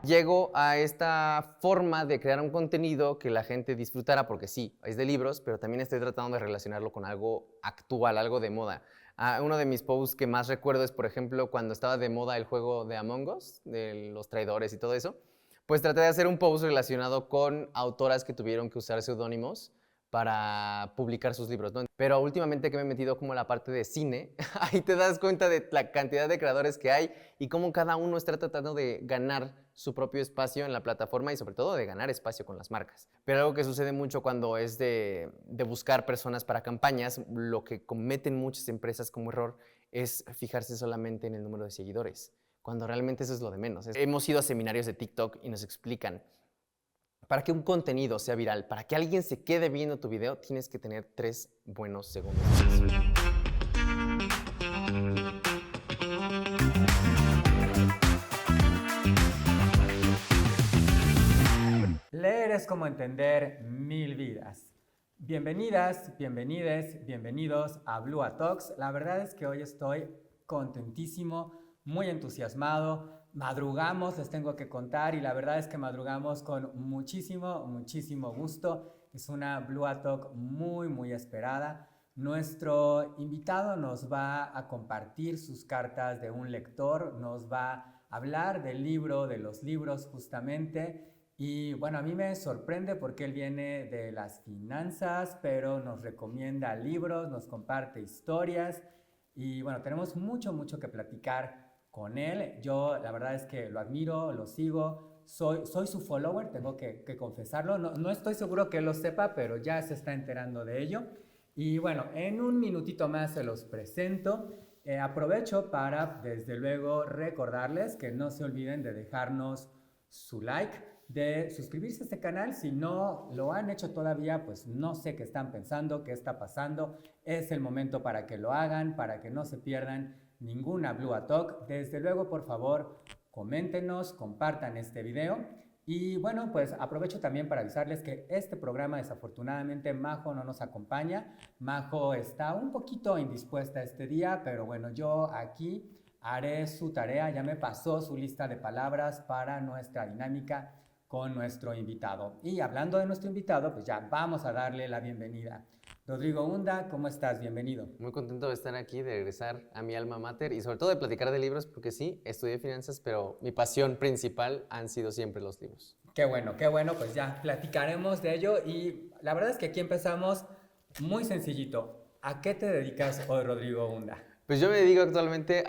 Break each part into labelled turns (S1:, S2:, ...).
S1: Llego a esta forma de crear un contenido que la gente disfrutara, porque sí, es de libros, pero también estoy tratando de relacionarlo con algo actual, algo de moda. Uno de mis posts que más recuerdo es, por ejemplo, cuando estaba de moda el juego de Among Us, de los traidores y todo eso, pues traté de hacer un post relacionado con autoras que tuvieron que usar seudónimos para publicar sus libros, ¿no? Pero últimamente que me he metido como en la parte de cine, ahí te das cuenta de la cantidad de creadores que hay y cómo cada uno está tratando de ganar su propio espacio en la plataforma y sobre todo de ganar espacio con las marcas. Pero algo que sucede mucho cuando es de buscar personas para campañas, lo que cometen muchas empresas como error es fijarse solamente en el número de seguidores, cuando realmente eso es lo de menos. Hemos ido a seminarios de TikTok y nos explican, para que un contenido sea viral, para que alguien se quede viendo tu video, tienes que tener 3 buenos segundos.
S2: Leer es como entender mil vidas. Bienvenidas, bienvenides, bienvenidos a Blue Talks. La verdad es que hoy estoy contentísimo, muy entusiasmado. Madrugamos, les tengo que contar, y la verdad es que madrugamos con muchísimo gusto. Es una Blue Talk muy esperada. Nuestro invitado nos va a compartir sus cartas de un lector, nos va a hablar del libro, de los libros justamente. Y bueno, a mí me sorprende porque él viene de las finanzas, pero nos recomienda libros, nos comparte historias y bueno, tenemos mucho que platicar con él. Yo la verdad es que lo admiro, lo sigo, soy su follower, tengo que confesarlo. No estoy seguro que él lo sepa, pero ya se está enterando de ello. Y bueno, en un minutito más se los presento. Aprovecho para, desde luego, recordarles que no se olviden de dejarnos su like, de suscribirse a este canal. Si no lo han hecho todavía, pues no sé qué están pensando, qué está pasando. Es el momento para que lo hagan, para que no se pierdan ninguna Blue Talk. Desde luego, por favor, coméntenos, compartan este video. Y bueno, pues aprovecho también para avisarles que este programa, desafortunadamente, Majo no nos acompaña. Majo está un poquito indispuesta este día, pero bueno, yo aquí haré su tarea. Ya me pasó su lista de palabras para nuestra dinámica con nuestro invitado. Y hablando de nuestro invitado, pues ya vamos a darle la bienvenida. Rodrigo Unda, ¿cómo estás? Bienvenido.
S1: Muy contento de estar aquí, de regresar a mi alma mater y sobre todo de platicar de libros, porque sí, estudié finanzas, pero mi pasión principal han sido siempre los libros.
S2: Qué bueno, pues ya platicaremos de ello. Y la verdad es que aquí empezamos muy sencillito. ¿A qué te dedicas hoy, Rodrigo Unda?
S1: Pues yo me dedico actualmente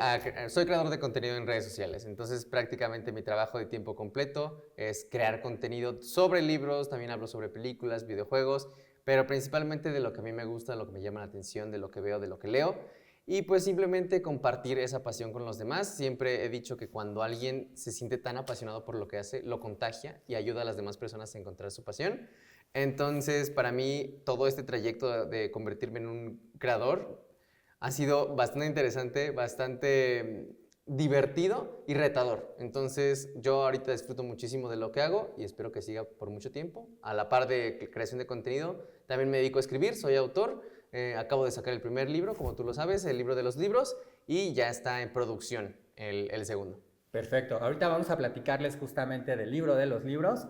S1: soy creador de contenido en redes sociales, entonces prácticamente mi trabajo de tiempo completo es crear contenido sobre libros, también hablo sobre películas, videojuegos, pero principalmente de lo que a mí me gusta, de lo que me llama la atención, de lo que veo, de lo que leo, y pues simplemente compartir esa pasión con los demás. Siempre he dicho que cuando alguien se siente tan apasionado por lo que hace, lo contagia y ayuda a las demás personas a encontrar su pasión. Entonces, para mí, todo este trayecto de convertirme en un creador ha sido bastante interesante, bastante divertido y retador. Entonces, yo ahorita disfruto muchísimo de lo que hago y espero que siga por mucho tiempo. A la par de creación de contenido, también me dedico a escribir, soy autor. Acabo de sacar el primer libro, como tú lo sabes, el libro de los libros, y ya está en producción el segundo.
S2: Perfecto. Ahorita vamos a platicarles justamente del libro de los libros.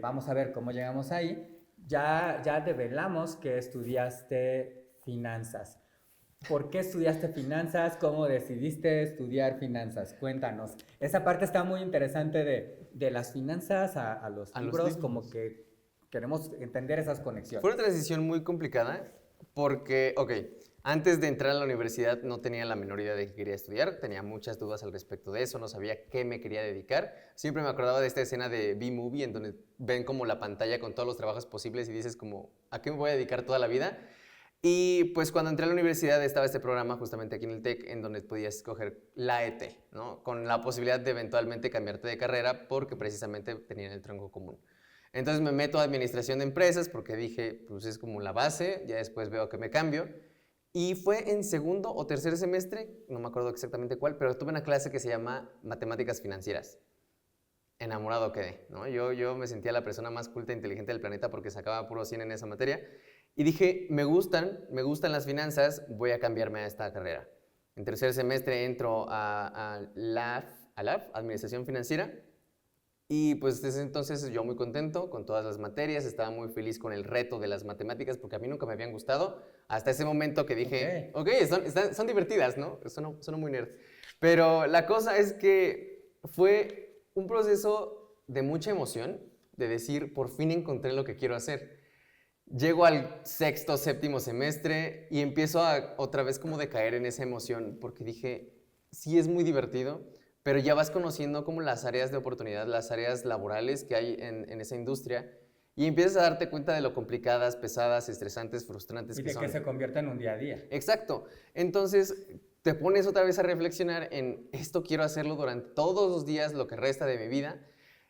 S2: Vamos a ver cómo llegamos ahí. Ya develamos que estudiaste finanzas. ¿Por qué estudiaste finanzas? ¿Cómo decidiste estudiar finanzas? Cuéntanos. Esa parte está muy interesante de las finanzas a los libros, como que queremos entender esas conexiones.
S1: Fue una transición muy complicada porque, antes de entrar a la universidad no tenía la menor idea de qué quería estudiar, tenía muchas dudas al respecto de eso, no sabía qué me quería dedicar. Siempre me acordaba de esta escena de B-Movie en donde ven como la pantalla con todos los trabajos posibles y dices como, ¿a qué me voy a dedicar toda la vida? Y pues cuando entré a la universidad estaba este programa justamente aquí en el TEC en donde podías escoger la ET, ¿no? Con la posibilidad de eventualmente cambiarte de carrera porque precisamente tenían el tronco común. Entonces me meto a administración de empresas porque dije, pues es como la base, ya después veo que me cambio. Y fue en segundo o tercer semestre, no me acuerdo exactamente cuál, pero tuve una clase que se llama Matemáticas Financieras. Enamorado quedé, ¿no? Yo me sentía la persona más culta e inteligente del planeta porque sacaba puro 100 en esa materia. Y dije, me gustan las finanzas, voy a cambiarme a esta carrera. En tercer semestre entro a LAF, Administración Financiera, Y pues desde entonces yo muy contento con todas las materias, estaba muy feliz con el reto de las matemáticas porque a mí nunca me habían gustado hasta ese momento que dije, ok, son divertidas, ¿no? Son muy nerd. Pero la cosa es que fue un proceso de mucha emoción, de decir, por fin encontré lo que quiero hacer. Llego al sexto, séptimo semestre y empiezo a otra vez como decaer en esa emoción porque dije, sí es muy divertido, pero ya vas conociendo como las áreas de oportunidad, las áreas laborales que hay en esa industria y empiezas a darte cuenta de lo complicadas, pesadas, estresantes, frustrantes
S2: Y
S1: que
S2: de
S1: son.
S2: que se convierte en un día a día.
S1: Exacto. Entonces te pones otra vez a reflexionar en esto quiero hacerlo durante todos los días, lo que resta de mi vida.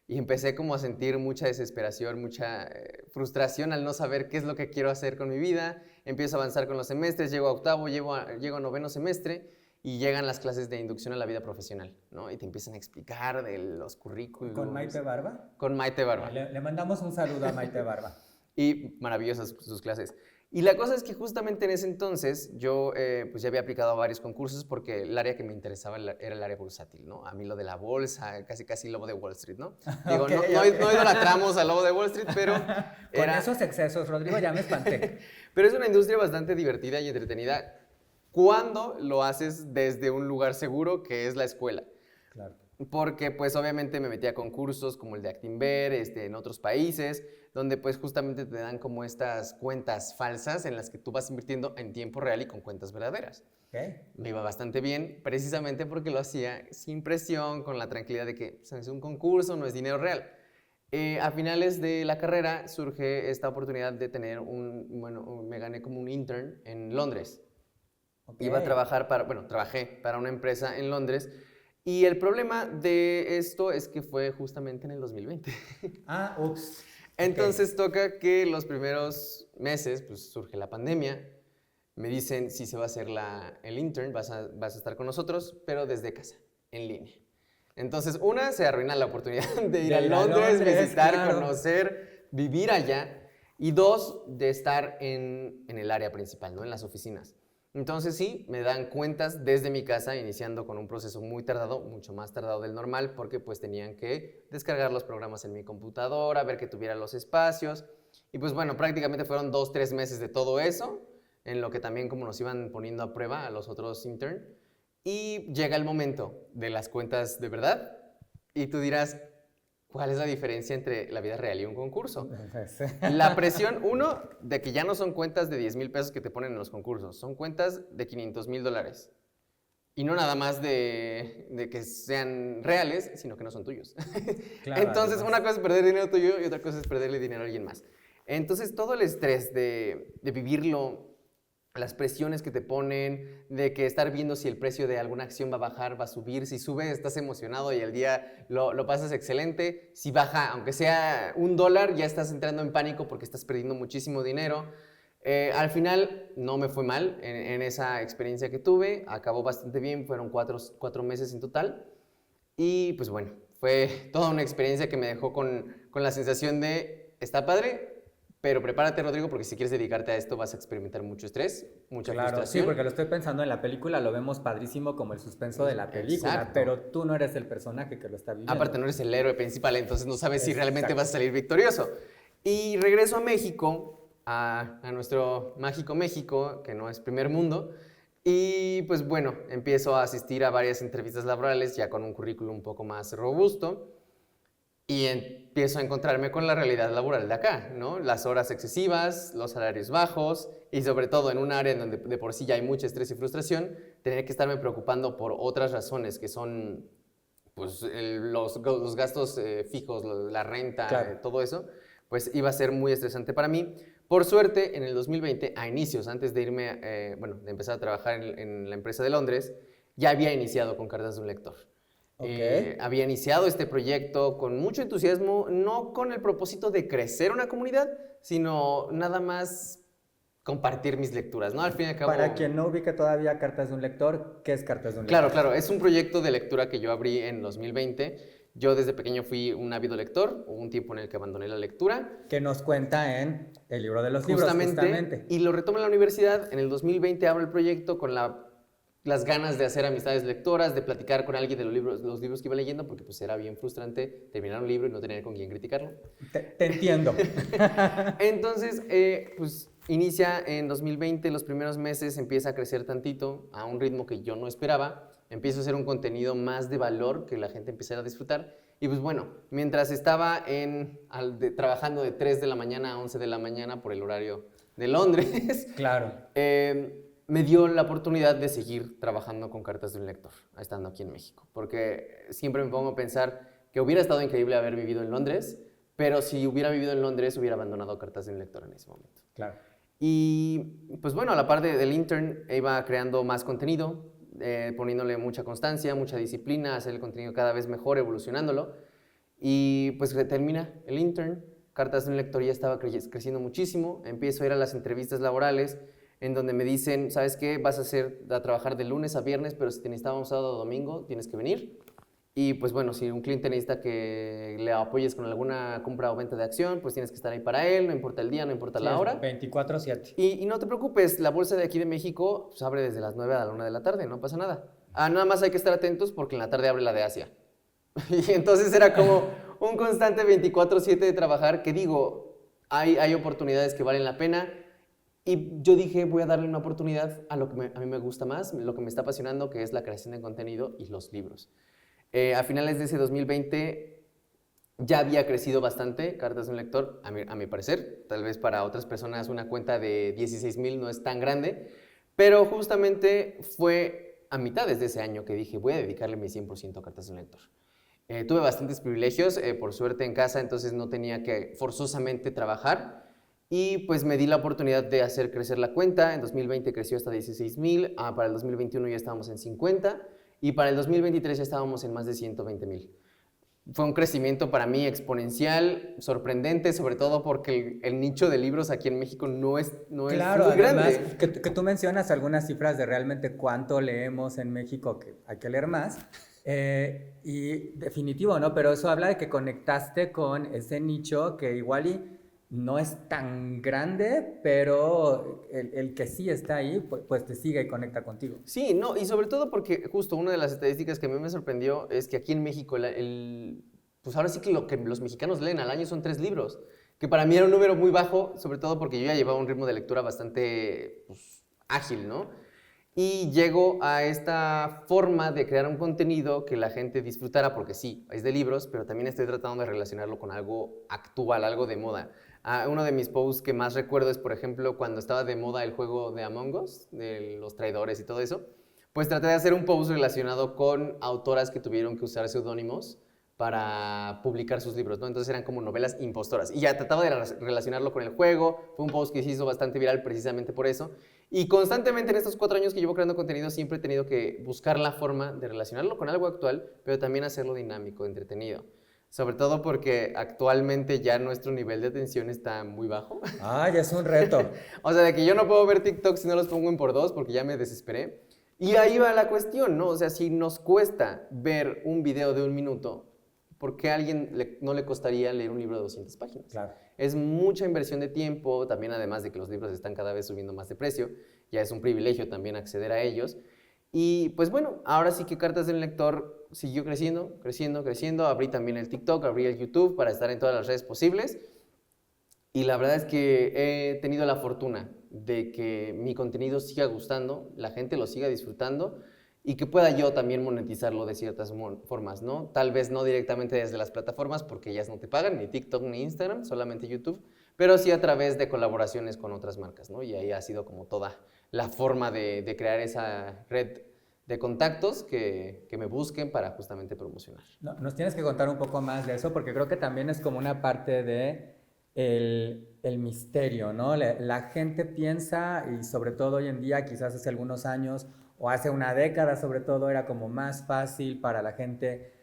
S1: Y empecé como a sentir mucha desesperación, mucha frustración al no saber qué es lo que quiero hacer con mi vida. Empiezo a avanzar con los semestres, llego a octavo, llego a noveno semestre y llegan las clases de inducción a la vida profesional, ¿no? Y te empiezan a explicar de los currículos.
S2: ¿Con Maite Barba?
S1: Con Maite Barba.
S2: Le mandamos un saludo a Maite Barba.
S1: Y maravillosas sus clases. Y la cosa es que justamente en ese entonces yo pues ya había aplicado a varios concursos porque el área que me interesaba era el área bursátil, ¿no? A mí lo de la bolsa, casi lobo de Wall Street, ¿no? Digo,
S2: Okay,
S1: no idolatramos al lobo de Wall Street, pero
S2: Con esos excesos, Rodrigo, ya me espanté.
S1: Pero es una industria bastante divertida y entretenida cuando lo haces desde un lugar seguro que es la escuela.
S2: Claro.
S1: Porque pues obviamente me metí a concursos como el de Actinver, en otros países, donde pues justamente te dan como estas cuentas falsas en las que tú vas invirtiendo en tiempo real y con cuentas verdaderas.
S2: Okay.
S1: Me iba bastante bien, precisamente porque lo hacía sin presión, con la tranquilidad de que es un concurso, no es dinero real. A finales de la carrera surge esta oportunidad de tener me gané como un intern en Londres.
S2: Okay.
S1: Iba a trabajar trabajé para una empresa en Londres. Y el problema de esto es que fue justamente en el 2020.
S2: Ah, ups.
S1: Entonces toca que los primeros meses, pues surge la pandemia. Me dicen, sí se va a hacer el intern, vas a estar con nosotros, pero desde casa, en línea. Entonces, se arruina la oportunidad de ir a Londres, visitar, claro, conocer, vivir allá. Y dos, de estar en el área principal, ¿no? En las oficinas. Entonces sí, me dan cuentas desde mi casa, iniciando con un proceso muy tardado, mucho más tardado del normal, porque pues tenían que descargar los programas en mi computadora, ver que tuviera los espacios. Y pues bueno, prácticamente fueron 2-3 meses de todo eso, en lo que también como nos iban poniendo a prueba a los otros interns. Y llega el momento de las cuentas de verdad, y tú dirás, ¿cuál es la diferencia entre la vida real y un concurso? La presión, uno, de que ya no son cuentas de 10,000 pesos que te ponen en los concursos, son cuentas de $500,000. Y no nada más de que sean reales, sino que no son tuyos. Claro, entonces, además, una cosa es perder dinero tuyo y otra cosa es perderle dinero a alguien más. Entonces, todo el estrés de vivirlo, las presiones que te ponen, de que estar viendo si el precio de alguna acción va a bajar, va a subir, si sube estás emocionado y el día lo pasas excelente, si baja, aunque sea $1, ya estás entrando en pánico porque estás perdiendo muchísimo dinero. Al final no me fue mal en esa experiencia que tuve, acabó bastante bien, fueron 4 meses en total y pues bueno, fue toda una experiencia que me dejó con la sensación de, está padre, pero prepárate, Rodrigo, porque si quieres dedicarte a esto vas a experimentar mucho estrés, mucha frustración.
S2: Sí, porque lo estoy pensando en la película, lo vemos padrísimo como el suspenso de la película. Exacto. Pero tú no eres el personaje que lo está viviendo.
S1: Aparte no eres el héroe principal, entonces no sabes si realmente vas a salir victorioso. Y regreso a México, a nuestro mágico México, que no es primer mundo, y pues bueno, empiezo a asistir a varias entrevistas laborales ya con un currículum un poco más robusto. Y empiezo a encontrarme con la realidad laboral de acá, ¿no? Las horas excesivas, los salarios bajos y sobre todo en un área en donde de por sí ya hay mucho estrés y frustración, tener que estarme preocupando por otras razones que son pues, los gastos fijos, la renta, claro, todo eso, pues iba a ser muy estresante para mí. Por suerte, en el 2020, a inicios, antes de irme, de empezar a trabajar en la empresa de Londres, ya había iniciado con Cartas de un Lector. Okay. Había iniciado este proyecto con mucho entusiasmo, no con el propósito de crecer una comunidad, sino nada más compartir mis lecturas, ¿no? Al fin y al cabo...
S2: Para quien no ubique todavía Cartas de un Lector, ¿qué es Cartas de un Lector?
S1: Claro, es un proyecto de lectura que yo abrí en 2020. Yo desde pequeño fui un ávido lector, hubo un tiempo en el que abandoné la lectura.
S2: Que nos cuenta en El libro de los libros, justamente.
S1: Y lo retomo en la universidad, en el 2020 abro el proyecto con la las ganas de hacer amistades lectoras, de platicar con alguien de los libros que iba leyendo, porque pues era bien frustrante terminar un libro y no tener con quién criticarlo.
S2: Te entiendo.
S1: Entonces, pues inicia en 2020, los primeros meses empieza a crecer tantito, a un ritmo que yo no esperaba, empiezo a hacer un contenido más de valor que la gente empezara a disfrutar. Y pues bueno, mientras estaba trabajando de 3 de la mañana a 11 de la mañana por el horario de Londres,
S2: Claro.
S1: me dio la oportunidad de seguir trabajando con Cartas de un Lector, estando aquí en México. Porque siempre me pongo a pensar que hubiera estado increíble haber vivido en Londres, pero si hubiera vivido en Londres hubiera abandonado Cartas de un Lector en ese momento.
S2: Claro.
S1: Y pues bueno, a la par del intern iba creando más contenido, poniéndole mucha constancia, mucha disciplina, hacer el contenido cada vez mejor, evolucionándolo. Y pues termina el intern, Cartas de un Lector ya estaba creciendo muchísimo, empiezo a ir a las entrevistas laborales, en donde me dicen, ¿sabes qué? Vas a trabajar de lunes a viernes, pero si te necesitamos sábado o domingo, tienes que venir. Y pues bueno, si un cliente necesita que le apoyes con alguna compra o venta de acción, pues tienes que estar ahí para él, no importa el día, no importa la hora.
S2: 24/7.
S1: Y no te preocupes, la bolsa de aquí de México pues, abre desde las 9 a la 1 de la tarde, no pasa nada. Nada más hay que estar atentos porque en la tarde abre la de Asia. Y entonces era como un constante 24/7 de trabajar que digo, hay oportunidades que valen la pena. Y yo dije, voy a darle una oportunidad a lo que a mí me gusta más, lo que me está apasionando, que es la creación de contenido y los libros. A finales de ese 2020 ya había crecido bastante Cartas de un Lector, a mi parecer. Tal vez para otras personas una cuenta de 16,000 no es tan grande, pero justamente fue a mitades de ese año que dije, voy a dedicarle mi 100% a Cartas de un Lector. Tuve bastantes privilegios, por suerte en casa, entonces no tenía que forzosamente trabajar. Y pues me di la oportunidad de hacer crecer la cuenta. En 2020 creció hasta 16,000, para el 2021 ya estábamos en 50 y para el 2023 ya estábamos en más de 120,000. Fue un crecimiento para mí exponencial, sorprendente, sobre todo porque el nicho de libros aquí en México no es
S2: Claro,
S1: muy
S2: además,
S1: grande.
S2: que tú mencionas algunas cifras de realmente cuánto leemos en México, que hay que leer más. Y definitivo, ¿no? Pero eso habla de que conectaste con ese nicho que igual y no es tan grande, pero el que sí está ahí, pues te sigue y conecta contigo.
S1: Sí, no, y sobre todo porque justo una de las estadísticas que a mí me sorprendió es que aquí en México, pues ahora sí que lo que los mexicanos leen al año son 3 libros, que para mí era un número muy bajo, sobre todo porque yo ya llevaba un ritmo de lectura bastante pues, ágil, ¿no? Y llego a esta forma de crear un contenido que la gente disfrutara, porque sí, es de libros, pero también estoy tratando de relacionarlo con algo actual, algo de moda. Uno de mis posts que más recuerdo es, por ejemplo, cuando estaba de moda el juego de Among Us, de los traidores y todo eso, pues traté de hacer un post relacionado con autoras que tuvieron que usar seudónimos para publicar sus libros, ¿no? Entonces eran como novelas impostoras. Y ya trataba de relacionarlo con el juego, fue un post que se hizo bastante viral precisamente por eso. Y constantemente en estos 4 años que llevo creando contenido siempre he tenido que buscar la forma de relacionarlo con algo actual, pero también hacerlo dinámico, entretenido. Sobre todo porque actualmente ya nuestro nivel de atención está muy bajo.
S2: Ya es un reto.
S1: O sea, de que yo no puedo ver TikTok si no los pongo en por 2 porque ya me desesperé. Y ahí va la cuestión, ¿no? O sea, si nos cuesta ver un video de 1 minuto, ¿por qué a alguien no le costaría leer un libro de 200 páginas?
S2: Claro.
S1: Es mucha inversión de tiempo, también además de que los libros están cada vez subiendo más de precio, ya es un privilegio también acceder a ellos. Y pues bueno, ahora sí que Cartas del Lector siguió creciendo, creciendo, creciendo. Abrí también el TikTok, abrí el YouTube para estar en todas las redes posibles. Y la verdad es que he tenido la fortuna de que mi contenido siga gustando, la gente lo siga disfrutando y que pueda yo también monetizarlo de ciertas formas, ¿no? Tal vez no directamente desde las plataformas porque ellas no te pagan, ni TikTok ni Instagram, solamente YouTube, pero sí a través de colaboraciones con otras marcas, ¿no? Y ahí ha sido como toda la forma de crear esa red de contactos que me busquen para justamente promocionar.
S2: No, nos tienes que contar un poco más de eso porque creo que también es como una parte de el misterio, ¿no? La gente piensa, y sobre todo hoy en día, quizás hace algunos años o hace una década sobre todo, era como más fácil para la gente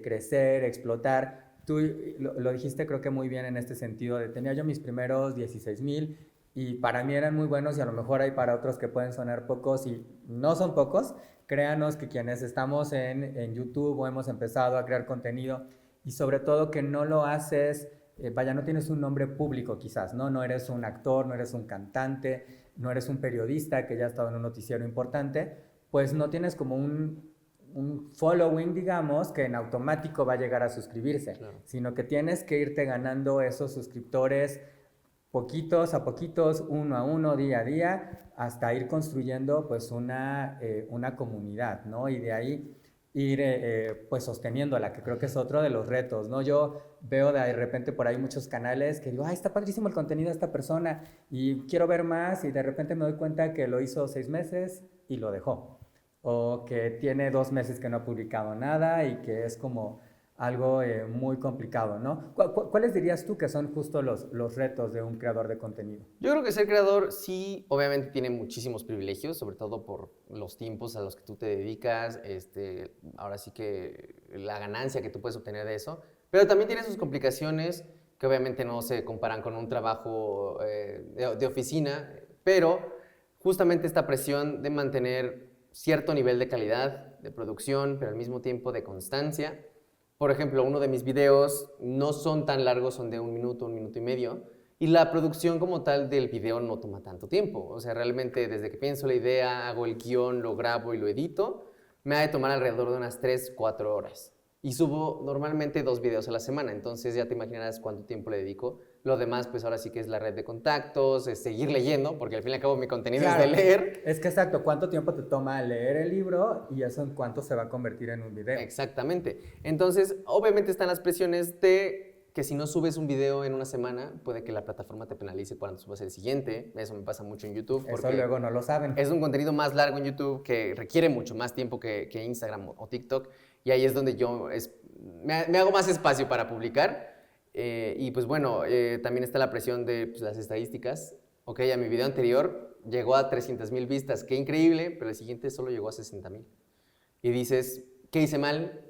S2: crecer, explotar. Tú lo dijiste creo que muy bien en este sentido, de tenía yo mis primeros 16,000 y para mí eran muy buenos y a lo mejor hay para otros que pueden sonar pocos y no son pocos. Créanos que quienes estamos en YouTube o hemos empezado a crear contenido y sobre todo que no lo haces, vaya, no tienes un nombre público quizás, ¿no? No eres un actor, no eres un cantante, no eres un periodista que ya ha estado en un noticiero importante, pues no tienes como un following, digamos, que en automático va a llegar a suscribirse,
S1: Claro.
S2: sino que tienes que irte ganando esos suscriptores poquitos a poquitos, uno a uno, día a día, hasta ir construyendo pues una comunidad, ¿no? Y de ahí ir pues sosteniéndola, que creo que es otro de los retos, ¿no? Yo veo de repente por ahí muchos canales que digo, ay, está padrísimo el contenido de esta persona y quiero ver más y de repente me doy cuenta que lo hizo 6 meses y lo dejó. O que tiene 2 meses que no ha publicado nada y que es como algo muy complicado, ¿no? ¿Cuáles dirías tú que son justo los retos de un creador de contenido?
S1: Yo creo que ser creador sí, obviamente tiene muchísimos privilegios, sobre todo por los tiempos a los que tú te dedicas, ahora sí que la ganancia que tú puedes obtener de eso, pero también tiene sus complicaciones que obviamente no se comparan con un trabajo de oficina, pero justamente esta presión de mantener cierto nivel de calidad, de producción, pero al mismo tiempo de constancia. Por ejemplo, uno de mis videos no son tan largos, son de 1 minuto y medio, y la producción como tal del video no toma tanto tiempo. O sea, realmente desde que pienso la idea, hago el guión, lo grabo y lo edito, me ha de tomar alrededor de unas 3, 4 horas. Y subo normalmente 2 videos a la semana, entonces ya te imaginarás cuánto tiempo le dedico. Lo demás, pues ahora sí que es la red de contactos, es seguir leyendo, porque al fin y al cabo mi contenido es de leer.
S2: Es que exacto, ¿cuánto tiempo te toma leer el libro y eso en cuánto se va a convertir en un video?
S1: Exactamente. Entonces, obviamente están las presiones de que si no subes un video en una semana, puede que la plataforma te penalice cuando subas el siguiente. Eso me pasa mucho en YouTube.
S2: Eso luego no lo saben.
S1: Es un contenido más largo en YouTube que requiere mucho más tiempo que Instagram o TikTok. Y ahí es donde yo me hago más espacio para publicar. Y pues bueno, también está la presión de pues, las estadísticas. Ok, a mi video anterior llegó a 300,000 vistas. Qué increíble, pero el siguiente solo llegó a 60,000. Y dices, ¿qué hice mal?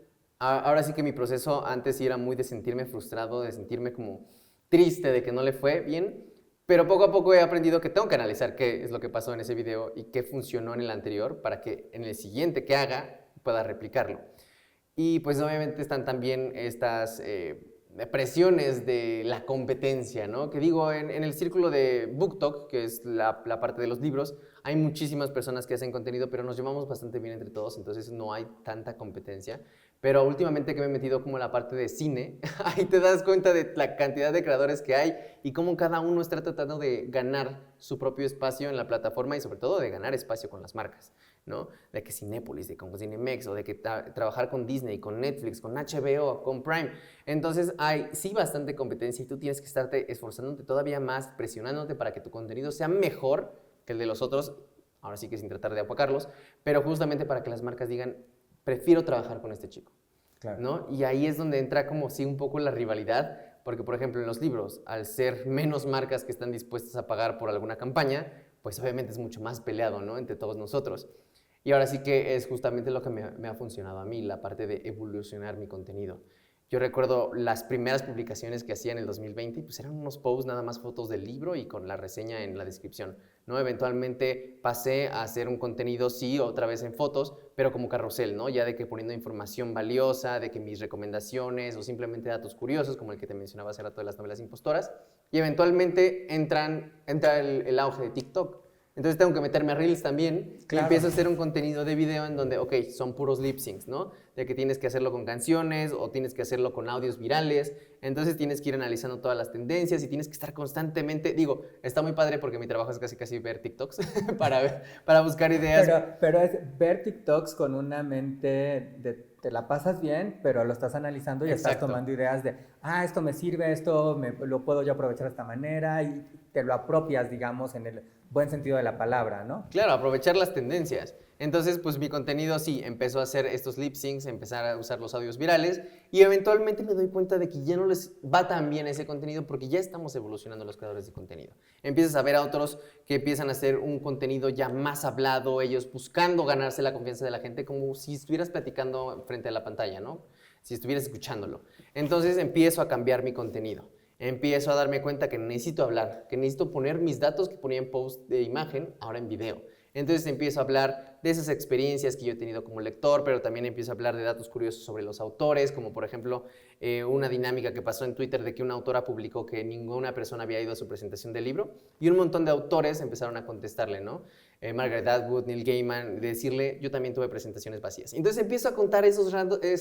S1: Ahora sí que mi proceso antes sí era muy de sentirme frustrado, de sentirme como triste de que no le fue bien, pero poco a poco he aprendido que tengo que analizar qué es lo que pasó en ese video y qué funcionó en el anterior para que en el siguiente que haga pueda replicarlo. Y pues obviamente están también estas presiones de la competencia, ¿no? Que digo, en el círculo de BookTok, que es la parte de los libros, hay muchísimas personas que hacen contenido, pero nos llevamos bastante bien entre todos, entonces no hay tanta competencia. Pero últimamente que me he metido como en la parte de cine, ahí te das cuenta de la cantidad de creadores que hay y cómo cada uno está tratando de ganar su propio espacio en la plataforma y sobre todo de ganar espacio con las marcas, ¿no? De que Cinépolis, de con Cinemex, o de que trabajar con Disney, con Netflix, con HBO, con Prime. Entonces hay sí bastante competencia y tú tienes que estarte esforzándote todavía más, presionándote para que tu contenido sea mejor que el de los otros, ahora sí que sin tratar de apacarlos, pero justamente para que las marcas digan, prefiero trabajar con este chico,
S2: claro,
S1: ¿no? Y ahí es donde entra como sí un poco la rivalidad, porque por ejemplo en los libros, al ser menos marcas que están dispuestas a pagar por alguna campaña, pues obviamente es mucho más peleado, ¿no? Entre todos nosotros. Y ahora sí que es justamente lo que me ha funcionado a mí, la parte de evolucionar mi contenido. Yo recuerdo las primeras publicaciones que hacía en el 2020, pues eran unos posts, nada más fotos del libro y con la reseña en la descripción, ¿no? Eventualmente pasé a hacer un contenido, sí, otra vez en fotos, pero como carrusel, ¿no? Ya de que poniendo información valiosa, de que mis recomendaciones o simplemente datos curiosos, como el que te mencionaba hace rato de las novelas impostoras, y eventualmente entra el auge de TikTok. Entonces tengo que meterme a Reels también, claro. Y empiezo a hacer un contenido de video en donde, ok, son puros lip syncs, ¿no? De que tienes que hacerlo con canciones o tienes que hacerlo con audios virales, entonces tienes que ir analizando todas las tendencias y tienes que estar constantemente, digo, está muy padre porque mi trabajo es casi ver TikToks para buscar ideas.
S2: Pero es ver TikToks con una mente de te la pasas bien, pero lo estás analizando y exacto. Estás tomando ideas de, esto me sirve, esto lo puedo yo aprovechar de esta manera y te lo apropias, digamos, en el buen sentido de la palabra, ¿no?
S1: Claro, aprovechar las tendencias. Entonces, pues mi contenido sí, empezó a hacer estos lip syncs, empezar a usar los audios virales y eventualmente me doy cuenta de que ya no les va tan bien ese contenido porque ya estamos evolucionando los creadores de contenido. Empiezas a ver a otros que empiezan a hacer un contenido ya más hablado, ellos buscando ganarse la confianza de la gente como si estuvieras platicando frente a la pantalla, ¿no? Si estuvieras escuchándolo. Entonces empiezo a cambiar mi contenido. Empiezo a darme cuenta que necesito hablar, que necesito poner mis datos que ponía en post de imagen, ahora en video. Entonces empiezo a hablar de esas experiencias que yo he tenido como lector, pero también empiezo a hablar de datos curiosos sobre los autores, como por ejemplo una dinámica que pasó en Twitter de que una autora publicó que ninguna persona había ido a su presentación del libro y un montón de autores empezaron a contestarle, ¿no? Margaret Atwood, Neil Gaiman, de decirle, yo también tuve presentaciones vacías. Entonces empiezo a contar esos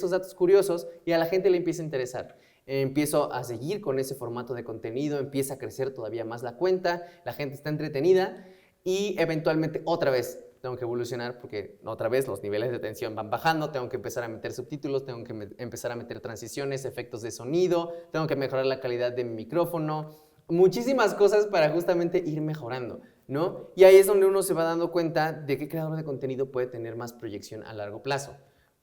S1: datos curiosos y a la gente le empieza a interesar. Empiezo a seguir con ese formato de contenido, empieza a crecer todavía más la cuenta, la gente está entretenida y eventualmente otra vez tengo que evolucionar porque otra vez los niveles de atención van bajando, tengo que empezar a meter subtítulos, tengo que empezar a meter transiciones, efectos de sonido, tengo que mejorar la calidad de mi micrófono, muchísimas cosas para justamente ir mejorando, ¿no? Y ahí es donde uno se va dando cuenta de qué creador de contenido puede tener más proyección a largo plazo,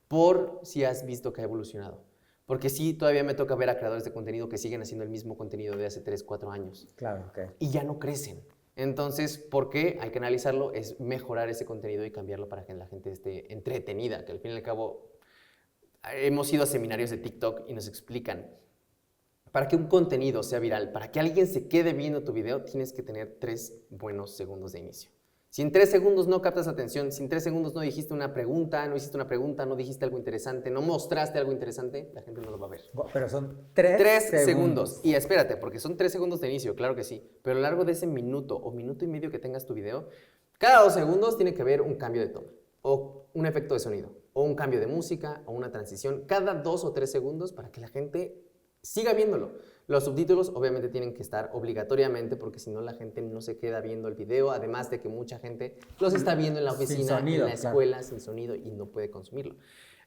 S1: por si has visto que ha evolucionado. Porque sí, todavía me toca ver a creadores de contenido que siguen haciendo el mismo contenido de hace 3, 4 años.
S2: Claro, ok.
S1: Y ya no crecen. Entonces, ¿por qué? Hay que analizarlo, es mejorar ese contenido y cambiarlo para que la gente esté entretenida, que al fin y al cabo hemos ido a seminarios de TikTok y nos explican, para que un contenido sea viral, para que alguien se quede viendo tu video, tienes que tener 3 buenos segundos de inicio. Si en 3 segundos no captas atención, si en 3 segundos no dijiste una pregunta, no hiciste una pregunta, no dijiste algo interesante, no mostraste algo interesante, la gente no lo va a ver.
S2: Pero son 3
S1: segundos. Y espérate, porque son 3 segundos de inicio, claro que sí. Pero a lo largo de ese minuto o minuto y medio que tengas tu video, cada 2 segundos tiene que haber un cambio de toma, o un efecto de sonido, o un cambio de música, o una transición, cada 2 o 3 segundos para que la gente siga viéndolo. Los subtítulos obviamente tienen que estar obligatoriamente porque si no la gente no se queda viendo el video, además de que mucha gente los está viendo en la oficina,
S2: sonido,
S1: en la escuela, sin sonido y no puede consumirlo.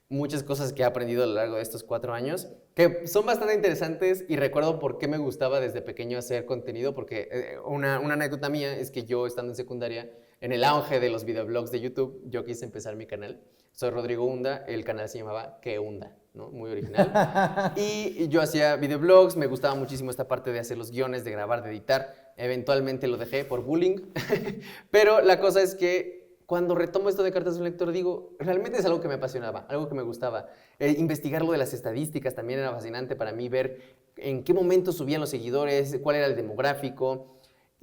S1: Muchas cosas que he aprendido a lo largo de estos 4 años que son bastante interesantes y recuerdo por qué me gustaba desde pequeño hacer contenido porque una anécdota mía es que yo estando en secundaria, en el auge de los videoblogs de YouTube, yo quise empezar mi canal. Soy Rodrigo Hunda, el canal se llamaba ¿Qué Hunda? ¿No? Muy original. Y yo hacía videoblogs, me gustaba muchísimo esta parte de hacer los guiones, de grabar, de editar. Eventualmente lo dejé por bullying, pero la cosa es que cuando retomo esto de Cartas de un Lector digo, realmente es algo que me apasionaba, algo que me gustaba. Investigar lo de las estadísticas también era fascinante para mí, ver en qué momento subían los seguidores, cuál era el demográfico.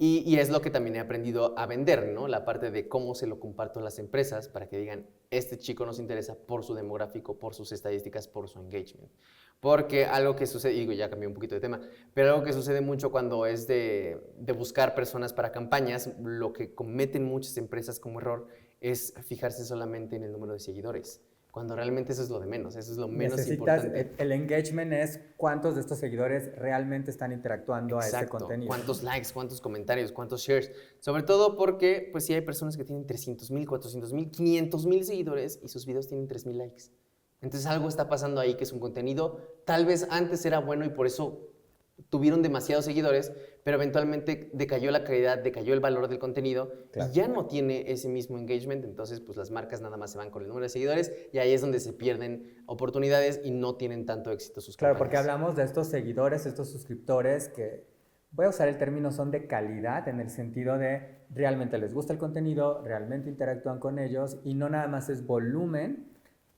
S1: Y es lo que también he aprendido a vender, ¿no? La parte de cómo se lo comparto a las empresas para que digan, este chico nos interesa por su demográfico, por sus estadísticas, por su engagement. Porque algo que sucede, y digo, ya cambié un poquito de tema, pero algo que sucede mucho cuando es de buscar personas para campañas, lo que cometen muchas empresas como error es fijarse solamente en el número de seguidores. Cuando realmente eso es lo de menos, eso es lo menos importante.
S2: El engagement es cuántos de estos seguidores realmente están interactuando a ese contenido.
S1: Cuántos likes, cuántos comentarios, cuántos shares. Sobre todo porque, pues sí hay personas que tienen 300,000, 400,000, 500,000 seguidores y sus videos tienen 3,000 likes. Entonces algo está pasando ahí que es un contenido, tal vez antes era bueno y por eso tuvieron demasiados seguidores, pero eventualmente decayó la calidad, decayó el valor del contenido, claro, y ya no tiene ese mismo engagement, entonces pues las marcas nada más se van con el número de seguidores y ahí es donde se pierden oportunidades y no tienen tanto éxito sus campañas.
S2: Claro, porque hablamos de estos seguidores, estos suscriptores que, voy a usar el término, son de calidad en el sentido de realmente les gusta el contenido, realmente interactúan con ellos y no nada más es volumen,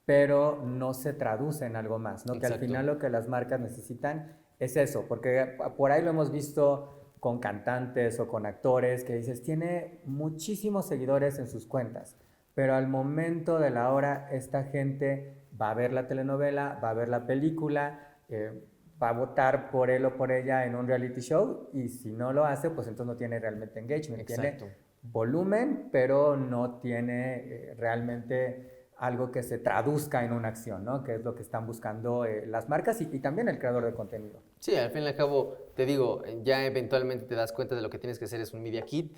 S2: pero no se traduce en algo más, ¿no? Que al final lo que las marcas necesitan es eso, porque por ahí lo hemos visto con cantantes o con actores que dices, tiene muchísimos seguidores en sus cuentas, pero al momento de la hora esta gente va a ver la telenovela, va a ver la película, va a votar por él o por ella en un reality show y si no lo hace, pues entonces no tiene realmente engagement.
S1: Exacto.
S2: Tiene volumen, pero no tiene realmente algo que se traduzca en una acción, ¿no? Que es lo que están buscando las marcas y también el creador de contenido.
S1: Sí, al fin y al cabo, te digo, ya eventualmente te das cuenta de lo que tienes que hacer es un media kit,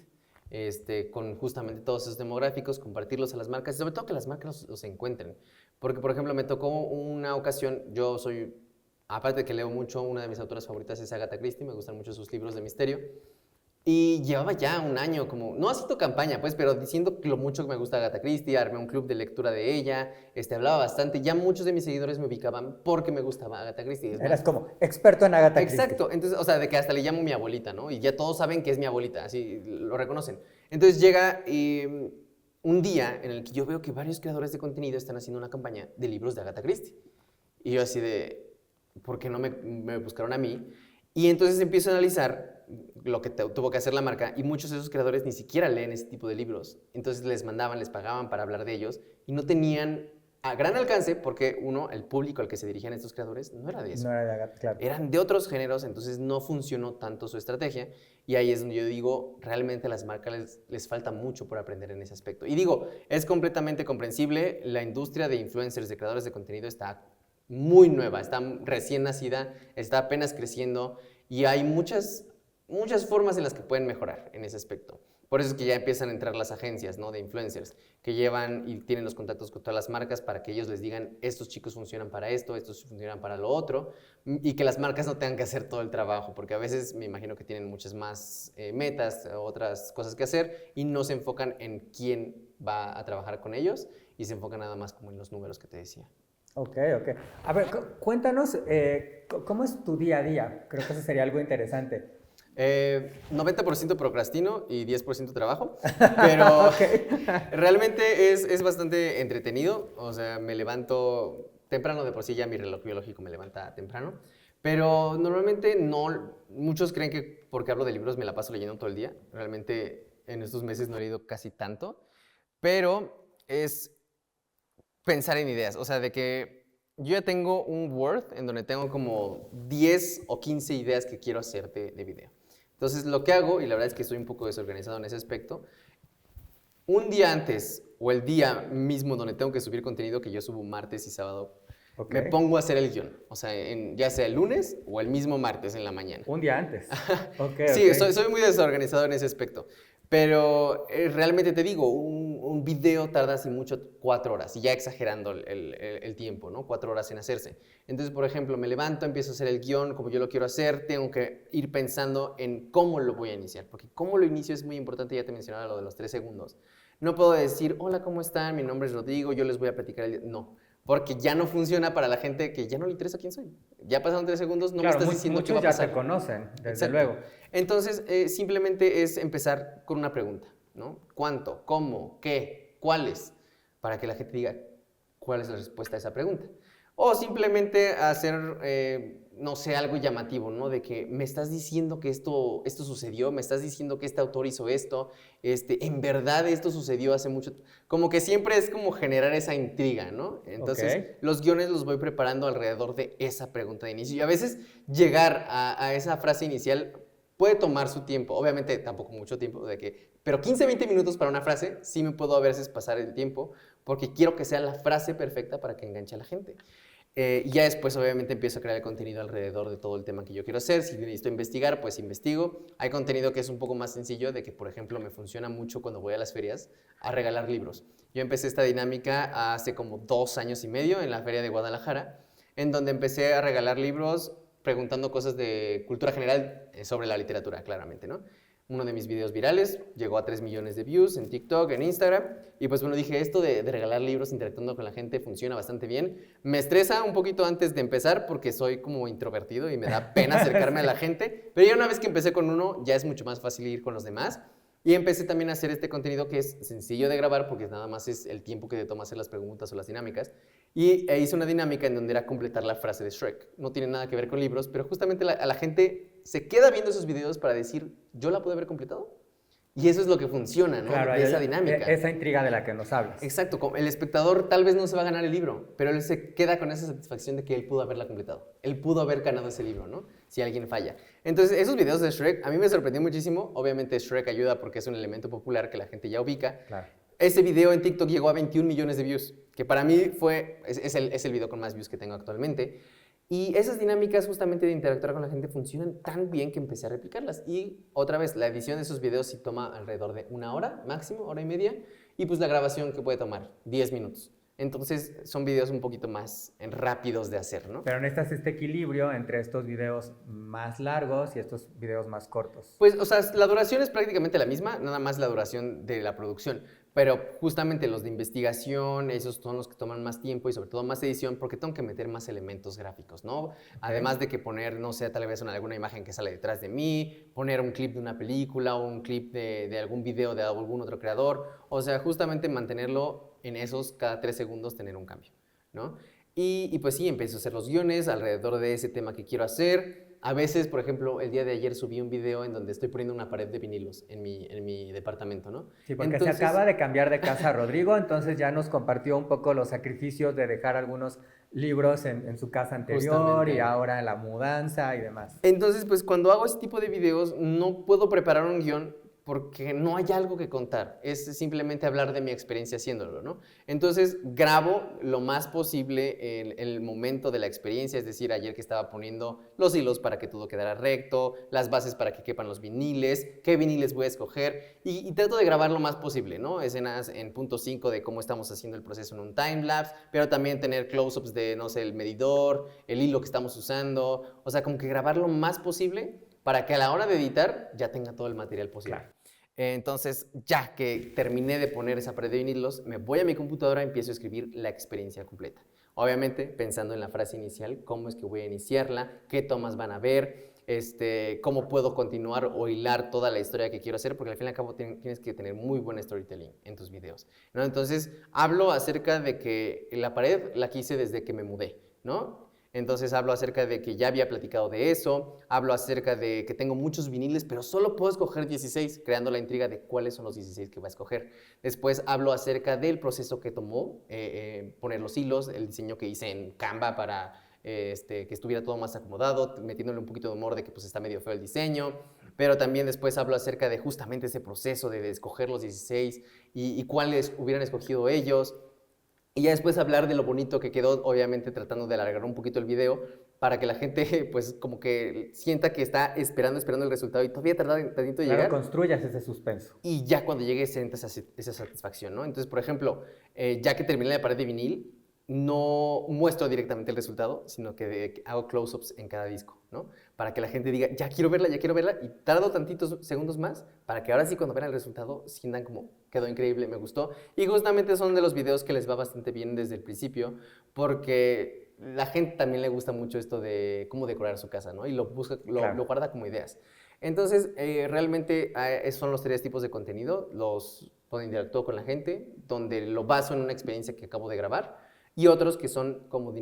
S1: con justamente todos esos demográficos, compartirlos a las marcas y sobre todo que las marcas los encuentren. Porque, por ejemplo, me tocó una ocasión, yo soy, aparte de que leo mucho, una de mis autoras favoritas es Agatha Christie, me gustan mucho sus libros de misterio. Y llevaba ya un año como, no haciendo campaña pues, pero diciendo lo mucho que me gusta Agatha Christie, armé un club de lectura de ella, hablaba bastante, ya muchos de mis seguidores me ubicaban porque me gustaba Agatha Christie.
S2: Eras como experto en Agatha Christie.
S1: Exacto, entonces, o sea, de que hasta le llamo mi abuelita, ¿no? Y ya todos saben que es mi abuelita, así lo reconocen. Entonces llega un día en el que yo veo que varios creadores de contenido están haciendo una campaña de libros de Agatha Christie. Y yo así de, ¿por qué no me buscaron a mí? Y entonces empiezo a analizar lo que tuvo que hacer la marca y muchos de esos creadores ni siquiera leen ese tipo de libros. Entonces les mandaban, les pagaban para hablar de ellos y no tenían a gran alcance porque, uno, el público al que se dirigían estos creadores no era de eso.
S2: No era de Agatha, claro.
S1: Eran de otros géneros, entonces no funcionó tanto su estrategia. Y ahí es donde yo digo, realmente a las marcas les falta mucho por aprender en ese aspecto. Y digo, es completamente comprensible, la industria de influencers, de creadores de contenido está muy nueva, está recién nacida, está apenas creciendo y hay muchas formas en las que pueden mejorar en ese aspecto. Por eso es que ya empiezan a entrar las agencias, ¿no?, de influencers, que llevan y tienen los contactos con todas las marcas para que ellos les digan, estos chicos funcionan para esto, estos funcionan para lo otro, y que las marcas no tengan que hacer todo el trabajo, porque a veces me imagino que tienen muchas más metas, otras cosas que hacer, y no se enfocan en quién va a trabajar con ellos, y se enfocan nada más como en los números que te decía.
S2: Ok. A ver, cuéntanos, ¿cómo es tu día a día? Creo que eso sería algo interesante.
S1: 90% procrastino y 10% trabajo, pero realmente es bastante entretenido. O sea, me levanto temprano, de por sí ya mi reloj biológico me levanta temprano, pero normalmente no, muchos creen que porque hablo de libros me la paso leyendo todo el día. Realmente en estos meses no he leído casi tanto, pero es pensar en ideas, o sea, de que yo ya tengo un Word en donde tengo como 10 o 15 ideas que quiero hacer de video. Entonces, lo que hago, y la verdad es que estoy un poco desorganizado en ese aspecto, un día antes o el día mismo donde tengo que subir contenido, que yo subo martes y sábado, me pongo a hacer el guión. O sea, ya sea el lunes o el mismo martes en la mañana.
S2: Un día antes.
S1: Sí, soy muy desorganizado en ese aspecto. Pero realmente te digo, un video tarda así mucho 4 horas, y ya exagerando el tiempo, ¿no? 4 horas en hacerse. Entonces, por ejemplo, me levanto, empiezo a hacer el guión como yo lo quiero hacer, tengo que ir pensando en cómo lo voy a iniciar, porque cómo lo inicio es muy importante, ya te mencionaba lo de los 3 segundos. No puedo decir, hola, ¿cómo están? Mi nombre es Rodrigo, yo les voy a platicar el... No, porque ya no funciona para la gente que ya no le interesa quién soy. Ya pasaron 3 segundos, no
S2: claro,
S1: me estás diciendo qué va a pasar.
S2: Muchos ya te conocen, desde
S1: Exacto.
S2: luego.
S1: Entonces, simplemente es empezar con una pregunta, ¿no? ¿Cuánto? ¿Cómo? ¿Qué? ¿Cuáles? Para que la gente diga cuál es la respuesta a esa pregunta. O simplemente hacer, no sé, algo llamativo, ¿no? De que me estás diciendo que esto sucedió, me estás diciendo que este autor hizo esto, en verdad esto sucedió hace mucho tiempo. Como que siempre es como generar esa intriga, ¿no? Entonces, los guiones los voy preparando alrededor de esa pregunta de inicio. Y a veces llegar a esa frase inicial puede tomar su tiempo, obviamente tampoco mucho tiempo, pero 15, 20 minutos para una frase, sí me puedo a veces pasar el tiempo, porque quiero que sea la frase perfecta para que enganche a la gente. Y ya después obviamente empiezo a crear el contenido alrededor de todo el tema que yo quiero hacer. Si necesito investigar, pues investigo. Hay contenido que es un poco más sencillo, de que por ejemplo me funciona mucho cuando voy a las ferias a regalar libros. Yo empecé esta dinámica hace como 2 años y medio en la feria de Guadalajara, en donde empecé a regalar libros preguntando cosas de cultura general sobre la literatura, claramente, ¿no? Uno de mis videos virales llegó a 3 millones de views en TikTok, en Instagram, y pues bueno, dije, esto de regalar libros interactuando con la gente funciona bastante bien. Me estresa un poquito antes de empezar porque soy como introvertido y me da pena acercarme a la gente, pero ya una vez que empecé con uno, ya es mucho más fácil ir con los demás. Y empecé también a hacer este contenido que es sencillo de grabar porque nada más es el tiempo que te toma hacer las preguntas o las dinámicas. Y hice una dinámica en donde era completar la frase de Shrek. No tiene nada que ver con libros, pero justamente a la gente se queda viendo esos videos para decir, ¿yo la pude haber completado? Y eso es lo que funciona, ¿no?
S2: Claro,
S1: de esa dinámica.
S2: Esa intriga de la que nos hablas.
S1: Exacto. El espectador tal vez no se va a ganar el libro, pero él se queda con esa satisfacción de que él pudo haberla completado. Él pudo haber ganado ese libro, ¿no? Si alguien falla. Entonces, esos videos de Shrek a mí me sorprendió muchísimo. Obviamente Shrek ayuda porque es un elemento popular que la gente ya ubica.
S2: Claro.
S1: Ese video en TikTok llegó a 21 millones de views, que para mí es el video con más views que tengo actualmente. Y esas dinámicas justamente de interactuar con la gente funcionan tan bien que empecé a replicarlas. Y otra vez, la edición de esos videos sí toma alrededor de 1 hora, máximo, 1 hora y media. Y pues la grabación que puede tomar 10 minutos. Entonces son videos un poquito más rápidos de hacer, ¿no?
S2: Pero necesitas este equilibrio entre estos videos más largos y estos videos más cortos.
S1: Pues, o sea, la duración es prácticamente la misma, nada más la duración de la producción. Pero justamente los de investigación, esos son los que toman más tiempo y sobre todo más edición porque tengo que meter más elementos gráficos, ¿no? Además de que poner, no sé, tal vez alguna imagen que sale detrás de mí, poner un clip de una película o un clip de algún video de algún otro creador. O sea, justamente mantenerlo en esos cada 3 segundos tener un cambio, ¿no? Y pues sí, empiezo a hacer los guiones alrededor de ese tema que quiero hacer. A veces, por ejemplo, el día de ayer subí un video en donde estoy poniendo una pared de vinilos en mi departamento, ¿no?
S2: Sí, porque
S1: Entonces,
S2: se acaba de cambiar de casa Rodrigo, entonces ya nos compartió un poco los sacrificios de dejar algunos libros en su casa anterior
S1: justamente.
S2: y ahora en la mudanza y demás.
S1: Entonces, pues cuando hago ese tipo de videos, no puedo preparar un guión porque no hay algo que contar. Es simplemente hablar de mi experiencia haciéndolo, ¿no? Entonces, grabo lo más posible el momento de la experiencia, es decir, ayer que estaba poniendo los hilos para que todo quedara recto, las bases para que quepan los viniles, qué viniles voy a escoger, y trato de grabar lo más posible, ¿no? Escenas en punto 5 de cómo estamos haciendo el proceso en un timelapse, pero también tener close-ups de, no sé, el medidor, el hilo que estamos usando, o sea, como que grabar lo más posible para que a la hora de editar ya tenga todo el material posible.
S2: Claro.
S1: Entonces, ya que terminé de poner esa pared de vinilos, me voy a mi computadora y empiezo a escribir la experiencia completa. Obviamente, pensando en la frase inicial, cómo es que voy a iniciarla, qué tomas van a ver, cómo puedo continuar o hilar toda la historia que quiero hacer, porque al fin y al cabo tienes que tener muy buen storytelling en tus videos, ¿no? Entonces, hablo acerca de que la pared la quise desde que me mudé, ¿no? Entonces hablo acerca de que ya había platicado de eso, hablo acerca de que tengo muchos viniles, pero solo puedo escoger 16, creando la intriga de cuáles son los 16 que voy a escoger. Después hablo acerca del proceso que tomó poner los hilos, el diseño que hice en Canva para que estuviera todo más acomodado, metiéndole un poquito de humor de que pues está medio feo el diseño, pero también después hablo acerca de justamente ese proceso de escoger los 16 y cuáles hubieran escogido ellos. Y ya después hablar de lo bonito que quedó, obviamente tratando de alargar un poquito el video para que la gente pues como que sienta que está esperando el resultado y todavía tarda un tantito en llegar.
S2: Claro, construyas ese suspenso.
S1: Y ya cuando llegue sienta esa satisfacción, ¿no? Entonces, por ejemplo, ya que terminé la pared de vinil, no muestro directamente el resultado, sino que hago close-ups en cada disco, ¿no? Para que la gente diga, ya quiero verla, y tardo tantitos segundos más para que ahora sí cuando vean el resultado sientan como, quedó increíble, me gustó. Y justamente son de los videos que les va bastante bien desde el principio, porque la gente también le gusta mucho esto de cómo decorar su casa, ¿no? Y lo busca,
S2: Claro.
S1: lo guarda como ideas. Entonces, realmente esos son los tres tipos de contenido, donde interactúo con la gente, donde lo baso en una experiencia que acabo de grabar, y otros que son como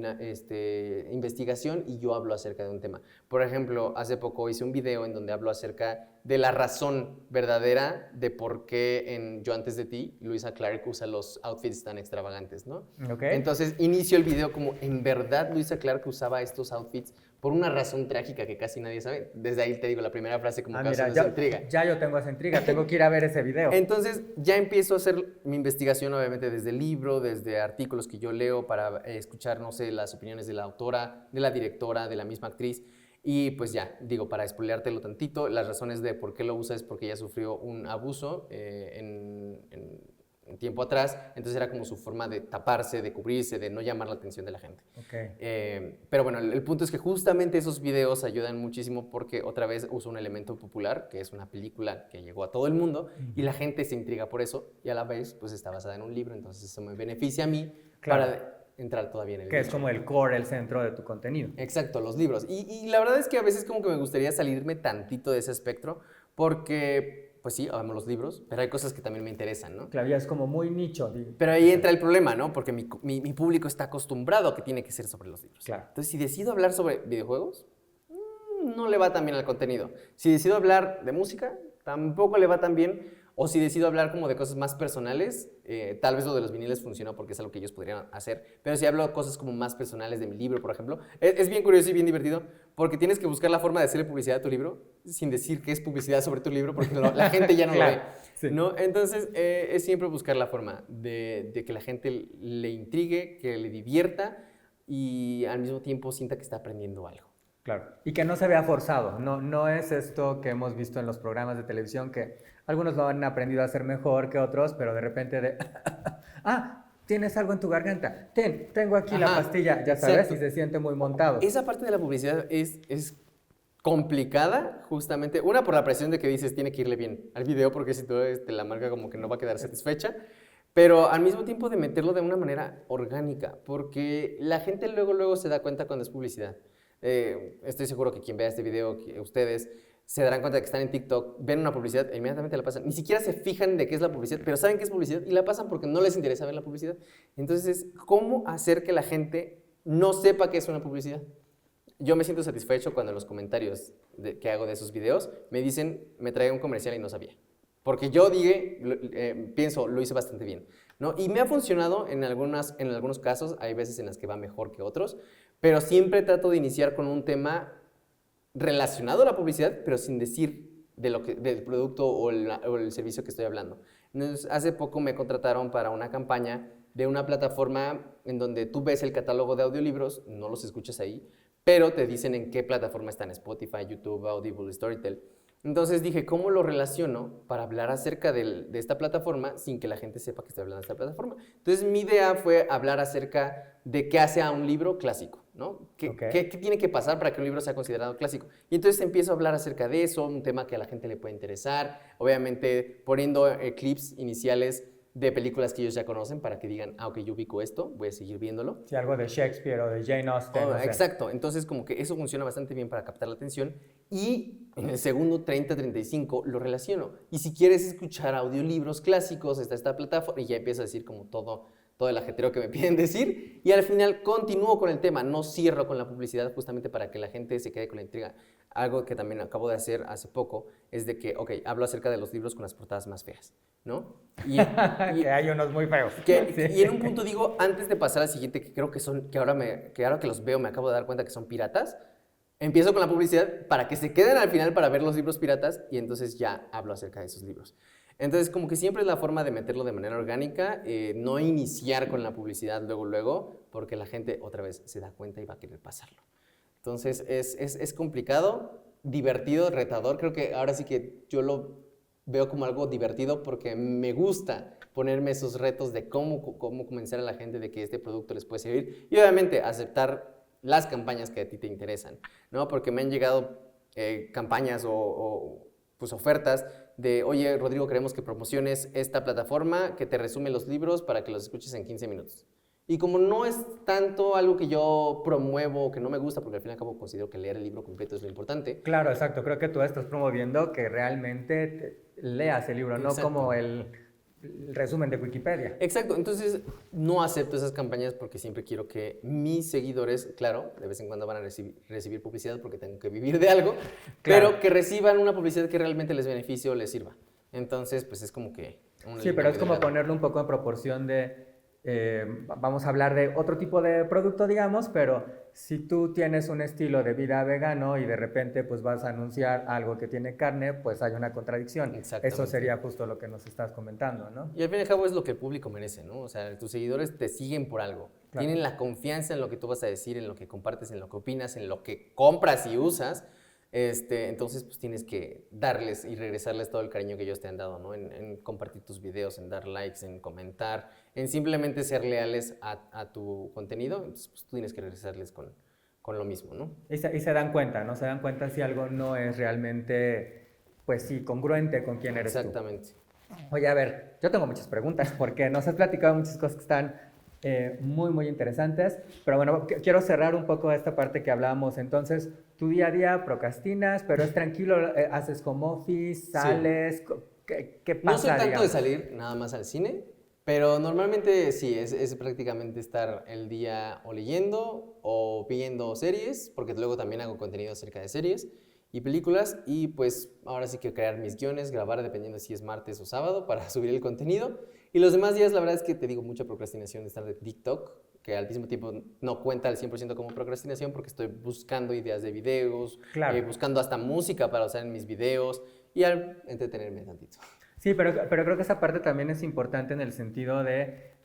S1: investigación y yo hablo acerca de un tema. Por ejemplo, hace poco hice un video en donde hablo acerca de la razón verdadera de por qué en Yo antes de ti, Luisa Clark usa los outfits tan extravagantes, ¿no?
S2: Okay.
S1: Entonces inicio el video como en verdad Luisa Clark usaba estos outfits por una razón trágica que casi nadie sabe. Desde ahí te digo la primera frase como causando esa intriga.
S2: Ya yo tengo esa intriga, tengo que ir a ver ese video.
S1: Entonces ya empiezo a hacer mi investigación, obviamente desde el libro, desde artículos que yo leo para escuchar, no sé, las opiniones de la autora, de la directora, de la misma actriz. Y pues ya, digo, para spoileártelo tantito, las razones de por qué lo usa es porque ella sufrió un abuso en tiempo atrás, entonces era como su forma de taparse, de cubrirse, de no llamar la atención de la gente.
S2: Okay.
S1: Pero bueno, el punto es que justamente esos videos ayudan muchísimo porque otra vez uso un elemento popular, que es una película que llegó a todo el mundo, y la gente se intriga por eso, y a la vez pues está basada en un libro, entonces eso me beneficia a mí para entrar todavía en el
S2: que es como el core, el centro de tu contenido.
S1: Exacto, los libros. Y la verdad es que a veces como que me gustaría salirme tantito de ese espectro, porque pues sí, amo los libros, pero hay cosas que también me interesan, ¿no?
S2: Claro, ya es como muy nicho.
S1: Pero ahí entra el problema, ¿no? Porque mi público está acostumbrado a que tiene que ser sobre los libros.
S2: Claro.
S1: Entonces, si decido hablar sobre videojuegos, no le va tan bien al contenido. Si decido hablar de música, tampoco le va tan bien. O si decido hablar como de cosas más personales, tal vez lo de los viniles funciona porque es algo que ellos podrían hacer. Pero si hablo de cosas como más personales de mi libro, por ejemplo, es bien curioso y bien divertido porque tienes que buscar la forma de hacerle publicidad a tu libro sin decir que es publicidad sobre tu libro porque la gente ya no
S2: claro,
S1: lo ve.
S2: Sí.
S1: ¿No? Entonces, es siempre buscar la forma de que la gente le intrigue, que le divierta y al mismo tiempo sienta que está aprendiendo algo.
S2: Claro, y que no se vea forzado, no es esto que hemos visto en los programas de televisión que algunos lo han aprendido a hacer mejor que otros, pero de repente tienes algo en tu garganta, tengo aquí la pastilla, ya sabes, exacto. Y se siente muy montado.
S1: Esa parte de la publicidad es complicada, justamente, una por la presión de que dices tiene que irle bien al video, porque si todo la marca como que no va a quedar satisfecha, pero al mismo tiempo de meterlo de una manera orgánica, porque la gente luego se da cuenta cuando es publicidad. Estoy seguro que quien vea este video, ustedes, se darán cuenta de que están en TikTok, ven una publicidad e inmediatamente la pasan. Ni siquiera se fijan de qué es la publicidad, pero saben que es publicidad y la pasan porque no les interesa ver la publicidad. Entonces, ¿cómo hacer que la gente no sepa qué es una publicidad. Yo me siento satisfecho cuando en los comentarios que hago de esos videos me dicen, me trae un comercial y no sabía. Porque yo pienso, lo hice bastante bien, ¿no? Y me ha funcionado en algunos casos, hay veces en las que va mejor que otros, pero siempre trato de iniciar con un tema relacionado a la publicidad, pero sin decir del producto o el servicio que estoy hablando. Entonces, hace poco me contrataron para una campaña de una plataforma en donde tú ves el catálogo de audiolibros, no los escuchas ahí, pero te dicen en qué plataforma están: Spotify, YouTube, Audible, Storytel. Entonces dije, ¿cómo lo relaciono para hablar acerca de esta plataforma sin que la gente sepa que estoy hablando de esta plataforma? Entonces mi idea fue hablar acerca de qué hace a un libro clásico, ¿no? ¿Qué tiene que pasar para que un libro sea considerado clásico? Y entonces empiezo a hablar acerca de eso, un tema que a la gente le puede interesar, obviamente poniendo clips iniciales de películas que ellos ya conocen para que digan, ok, yo ubico esto, voy a seguir viéndolo.
S2: Sí, algo de Shakespeare o de Jane Austen. No sé.
S1: Exacto, entonces como que eso funciona bastante bien para captar la atención y en el segundo 30-35 lo relaciono. Y si quieres escuchar audiolibros clásicos, está esta plataforma y ya empiezo a decir como todo el ajetreo que me piden decir y al final continúo con el tema, no cierro con la publicidad justamente para que la gente se quede con la intriga. Algo que también acabo de hacer hace poco es de que, ok, hablo acerca de los libros con las portadas más feas, ¿no?
S2: Que hay unos muy feos.
S1: Sí. Y en un punto digo, antes de pasar al siguiente, que creo que ahora que los veo me acabo de dar cuenta que son piratas, empiezo con la publicidad para que se queden al final para ver los libros piratas y entonces ya hablo acerca de esos libros. Entonces, como que siempre es la forma de meterlo de manera orgánica, no iniciar con la publicidad luego, porque la gente otra vez se da cuenta y va a querer pasarlo. Entonces, es complicado, divertido, retador. Creo que ahora sí que yo lo veo como algo divertido porque me gusta ponerme esos retos de cómo convencer a la gente de que este producto les puede servir y obviamente aceptar las campañas que a ti te interesan, ¿no? Porque me han llegado campañas o pues ofertas de, oye, Rodrigo, queremos que promociones esta plataforma que te resume los libros para que los escuches en 15 minutos. Y como no es tanto algo que yo promuevo, que no me gusta, porque al fin y al cabo considero que leer el libro completo es lo importante.
S2: Claro, exacto. Creo que tú estás promoviendo que realmente leas el libro,
S1: Exacto.
S2: no como el resumen de Wikipedia.
S1: Exacto. Entonces, no acepto esas campañas porque siempre quiero que mis seguidores, claro, de vez en cuando van a recibir publicidad porque tengo que vivir de algo, claro, pero que reciban una publicidad que realmente les beneficie o les sirva. Entonces, pues es como que...
S2: Sí, pero es como ponerlo un poco en proporción de... vamos a hablar de otro tipo de producto, digamos, pero si tú tienes un estilo de vida vegano y de repente pues vas a anunciar algo que tiene carne, pues hay una contradicción. Eso sería justo lo que nos estás comentando, ¿no?
S1: Y al fin y al cabo es lo que el público merece, ¿no? O sea, tus seguidores te siguen por algo. Claro. Tienen la confianza en lo que tú vas a decir, en lo que compartes, en lo que opinas, en lo que compras y usas. Entonces, pues tienes que darles y regresarles todo el cariño que ellos te han dado, ¿no? En compartir tus videos, en dar likes, en comentar, en simplemente ser leales a tu contenido. Entonces, pues tú tienes que regresarles con lo mismo, ¿no?
S2: Y se dan cuenta, ¿no? Se dan cuenta si algo no es realmente, pues sí, congruente con quién eres.
S1: Exactamente.
S2: Tú. Oye, a ver, yo tengo muchas preguntas porque nos has platicado muchas cosas que están muy, muy interesantes. Pero bueno, quiero cerrar un poco esta parte que hablábamos. Entonces, tu día a día procrastinas, pero es tranquilo, haces home office, sales, sí. ¿Qué pasa?
S1: No soy tanto de salir nada más al cine, pero normalmente sí, es prácticamente estar el día o leyendo o viendo series, porque luego también hago contenido acerca de series y películas, y pues ahora sí que crear mis guiones, grabar dependiendo si es martes o sábado para subir el contenido. Y los demás días la verdad es que te digo mucha procrastinación de estar de TikTok, que al mismo tiempo no cuenta al 100% como procrastinación porque estoy buscando ideas de videos, claro. Buscando hasta música para usar en mis videos y al entretenerme tantito.
S2: Sí, pero creo que esa parte también es importante en el sentido de,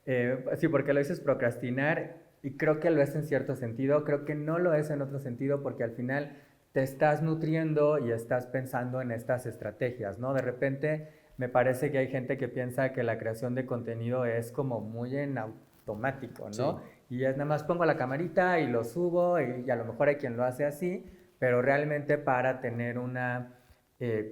S2: sí, porque lo dices procrastinar y creo que lo es en cierto sentido, creo que no lo es en otro sentido porque al final te estás nutriendo y estás pensando en estas estrategias, ¿no? De repente me parece que hay gente que piensa que la creación de contenido es como muy en automático, ¿no? Sí. Y es nada más pongo la camarita y lo subo y a lo mejor hay quien lo hace así, pero realmente para tener una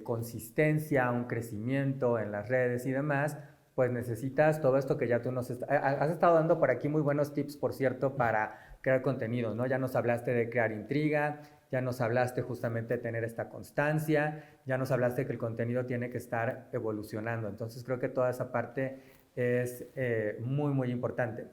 S2: consistencia, un crecimiento en las redes y demás, pues necesitas todo esto que ya tú nos has estado dando por aquí muy buenos tips, por cierto, para crear contenido, ¿no? Ya nos hablaste de crear intriga, ya nos hablaste justamente de tener esta constancia, ya nos hablaste que el contenido tiene que estar evolucionando. Entonces creo que toda esa parte es muy, muy importante.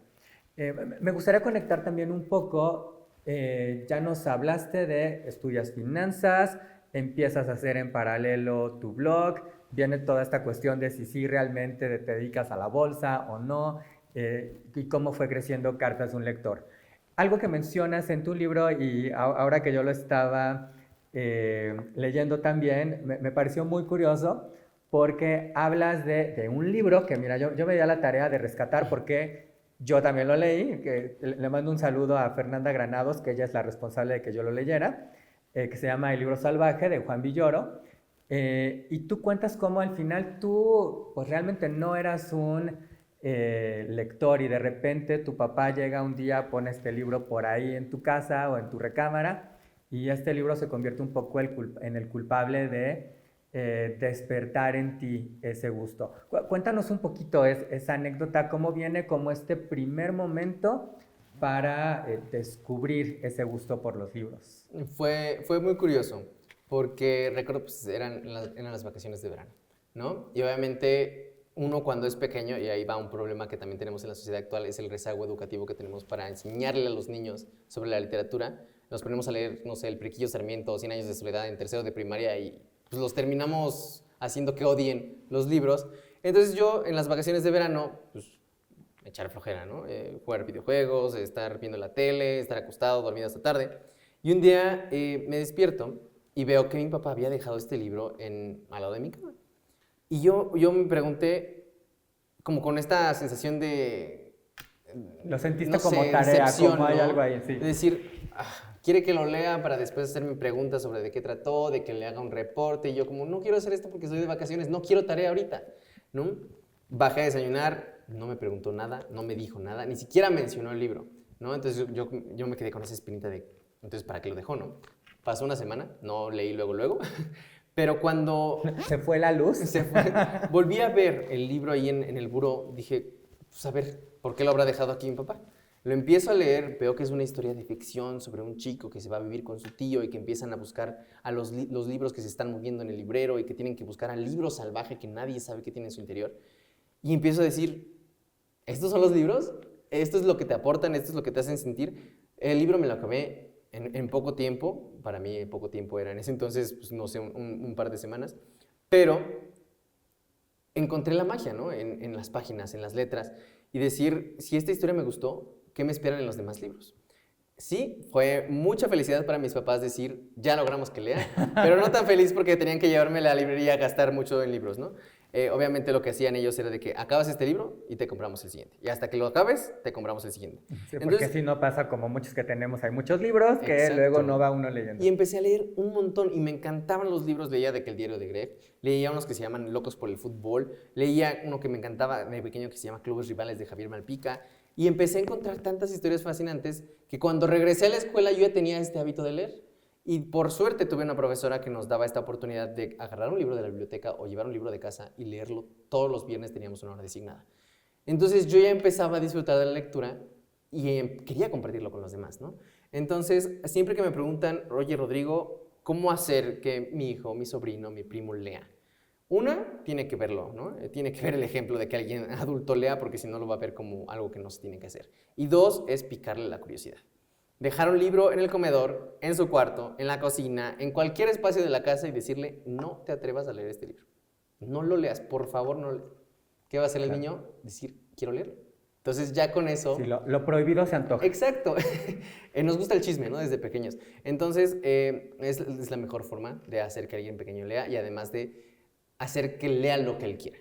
S2: Me gustaría conectar también un poco, ya nos hablaste de estudias finanzas, empiezas a hacer en paralelo tu blog, viene toda esta cuestión de si sí realmente te dedicas a la bolsa o no, y cómo fue creciendo Cartas de un Lector. Algo que mencionas en tu libro y ahora que yo lo estaba leyendo también, me pareció muy curioso porque hablas de un libro que, mira, yo me di a la tarea de rescatar porque yo también lo leí, que le mando un saludo a Fernanda Granados, que ella es la responsable de que yo lo leyera, que se llama El libro salvaje de Juan Villoro. Y tú cuentas cómo al final tú pues realmente no eras un lector y de repente tu papá llega un día, pone este libro por ahí en tu casa o en tu recámara y este libro se convierte un poco en el culpable de despertar en ti ese gusto. Cuéntanos un poquito esa anécdota, cómo viene como este primer momento para descubrir ese gusto por los libros.
S1: Fue muy curioso, porque recuerdo, pues eran las vacaciones de verano, ¿no? Y obviamente uno cuando es pequeño, y ahí va un problema que también tenemos en la sociedad actual, es el rezago educativo que tenemos para enseñarle a los niños sobre la literatura. Nos ponemos a leer, no sé, El Periquillo Sarmiento, 100 años de soledad en tercero de primaria y pues los terminamos haciendo que odien los libros. Entonces yo en las vacaciones de verano, pues echar flojera, ¿no? Jugar videojuegos, estar viendo la tele, estar acostado, dormido hasta tarde. Y un día me despierto y veo que mi papá había dejado este libro al lado de mi cama. Y yo me pregunté, como con esta sensación de...
S2: Lo sentiste
S1: no
S2: como
S1: sé,
S2: tarea,
S1: decepción,
S2: como hay
S1: ¿no?
S2: algo ahí, sí.
S1: De decir, quiere que lo lea para después hacerme preguntas sobre de qué trató, de que le haga un reporte. Y yo como, no quiero hacer esto porque estoy de vacaciones, no quiero tarea ahorita, ¿no? Bajé a desayunar, no me preguntó nada, no me dijo nada, ni siquiera mencionó el libro, ¿no? Entonces yo me quedé con esa espinita de, entonces, ¿para qué lo dejó, no? Pasó una semana, no leí luego, pero cuando...
S2: ¿Se fue la luz?
S1: Se fue, volví a ver el libro ahí en el buró, dije, pues a ver, ¿por qué lo habrá dejado aquí mi papá? Lo empiezo a leer, veo que es una historia de ficción sobre un chico que se va a vivir con su tío y que empiezan a buscar a los libros que se están moviendo en el librero y que tienen que buscar al libro salvaje que nadie sabe que tiene en su interior. Y empiezo a decir, ¿estos son los libros? ¿Esto es lo que te aportan? ¿Esto es lo que te hacen sentir? El libro me lo acabé en poco tiempo, para mí poco tiempo era en ese entonces, pues, no sé, un par de semanas, pero encontré la magia, ¿no? En las páginas, en las letras, y decir, si esta historia me gustó, ¿qué me esperan en los demás libros? Sí, fue mucha felicidad para mis papás decir, ya logramos que lea, pero no tan feliz porque tenían que llevarme a la librería a gastar mucho en libros, ¿no? Obviamente lo que hacían ellos era de que acabas este libro y te compramos el siguiente. Y hasta que lo acabes, te compramos el siguiente.
S2: Sí, porque si no pasa como muchos que tenemos, hay muchos libros que exacto, luego no va uno leyendo.
S1: Y empecé a leer un montón y me encantaban los libros, leía de que el diario de Greg, leía unos que se llaman Locos por el Fútbol, leía uno que me encantaba de pequeño que se llama Clubes Rivales de Javier Malpica, y empecé a encontrar tantas historias fascinantes que cuando regresé a la escuela yo ya tenía este hábito de leer. Y por suerte tuve una profesora que nos daba esta oportunidad de agarrar un libro de la biblioteca o llevar un libro de casa y leerlo. Todos los viernes teníamos una hora designada. Entonces yo ya empezaba a disfrutar de la lectura y quería compartirlo con los demás, ¿no? Entonces, siempre que me preguntan, oye, Rodrigo, ¿cómo hacer que mi hijo, mi sobrino, mi primo lea? Una, tiene que verlo, ¿no? Tiene que ver el ejemplo de que alguien adulto lea porque si no lo va a ver como algo que no se tiene que hacer. Y dos, es picarle la curiosidad. Dejar un libro en el comedor, en su cuarto, en la cocina, en cualquier espacio de la casa y decirle, no te atrevas a leer este libro. No lo leas, por favor, no leas. ¿Qué va a hacer el niño? Decir, quiero leerlo. Entonces ya con eso...
S2: Sí, lo prohibido se antoja.
S1: Exacto. Nos gusta el chisme, ¿no? Desde pequeños. Entonces es la mejor forma de hacer que alguien pequeño lea y además de hacer que lea lo que él quiera,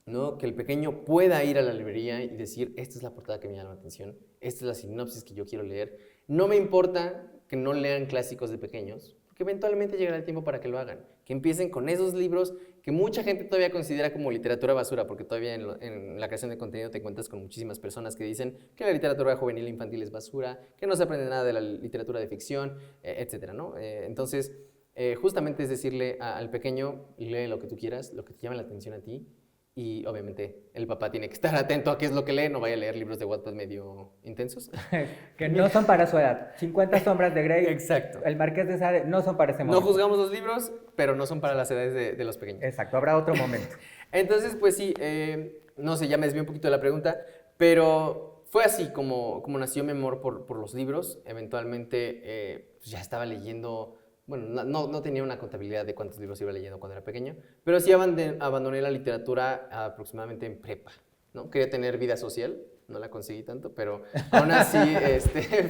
S1: ¿no? Que el pequeño pueda ir a la librería y decir, esta es la portada que me llama la atención, esta es la sinopsis que yo quiero leer. No me importa que no lean clásicos de pequeños, porque eventualmente llegará el tiempo para que lo hagan. Que empiecen con esos libros que mucha gente todavía considera como literatura basura, porque todavía en la creación de contenido te encuentras con muchísimas personas que dicen que la literatura juvenil e infantil es basura, que no se aprende nada de la literatura de ficción, etcétera, ¿no? Entonces, justamente es decirle al pequeño, lee lo que tú quieras, lo que te llame la atención a ti, y obviamente el papá tiene que estar atento a qué es lo que lee, no vaya a leer libros de Wattpad medio intensos.
S2: Que no son para su edad. 50 sombras de Grey,
S1: exacto.
S2: El Marqués de Sade, no son para ese momento.
S1: No juzgamos los libros, pero no son para las edades de los pequeños.
S2: Exacto, habrá otro momento.
S1: Entonces, pues sí, no sé, ya me desvié un poquito de la pregunta, pero fue así como nació mi amor por los libros. Eventualmente pues ya estaba leyendo, bueno, no tenía una contabilidad de cuántos libros iba leyendo cuando era pequeño, pero sí abandoné la literatura aproximadamente en prepa, ¿no? Quería tener vida social, no la conseguí tanto, pero aún así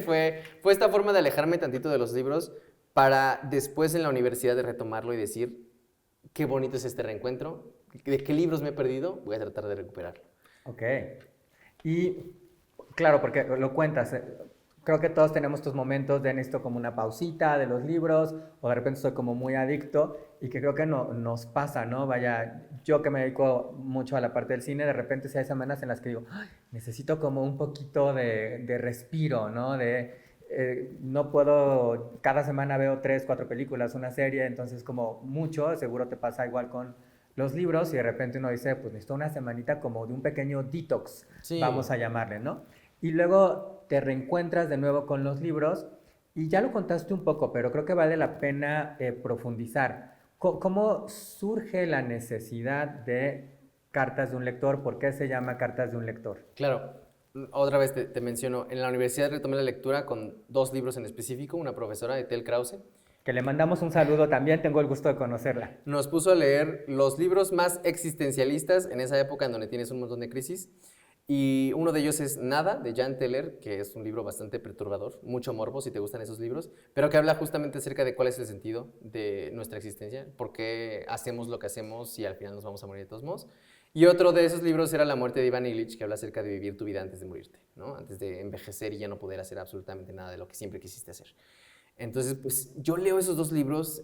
S1: fue esta forma de alejarme tantito de los libros para después en la universidad de retomarlo y decir, qué bonito es este reencuentro, de qué libros me he perdido, voy a tratar de recuperarlo.
S2: Ok. Y claro, porque lo cuentas, creo que todos tenemos estos momentos de necesito como una pausita de los libros o de repente estoy como muy adicto y que creo que nos pasa, ¿no? Vaya, yo que me dedico mucho a la parte del cine, de repente sí hay semanas en las que digo, "Ay, necesito como un poquito de respiro, ¿no? No puedo, cada semana veo 3, 4 películas, una serie, entonces como mucho, seguro te pasa igual con los libros y de repente uno dice, pues necesito una semanita como de un pequeño detox,
S1: Sí.
S2: vamos a llamarle, ¿no? Y luego te reencuentras de nuevo con los libros y ya lo contaste un poco, pero creo que vale la pena profundizar. ¿Cómo surge la necesidad de Cartas de un lector? ¿Por qué se llama Cartas de un lector?
S1: Claro, otra vez te menciono, en la universidad retomé la lectura con 2 libros en específico, una profesora, Etel Krause,
S2: Que le mandamos un saludo también, tengo el gusto de conocerla.
S1: nos puso a leer los libros más existencialistas en esa época en donde tienes un montón de crisis. Y uno de ellos es Nada, de Jan Teller, que es un libro bastante perturbador, mucho morbo si te gustan esos libros, pero que habla justamente acerca de cuál es el sentido de nuestra existencia, por qué hacemos lo que hacemos y al final nos vamos a morir de todos modos. Y otro de esos libros era La muerte de Ivan Illich, que habla acerca de vivir tu vida antes de morirte, ¿no? Antes de envejecer y ya no poder hacer absolutamente nada de lo que siempre quisiste hacer. Entonces, pues yo leo esos 2 libros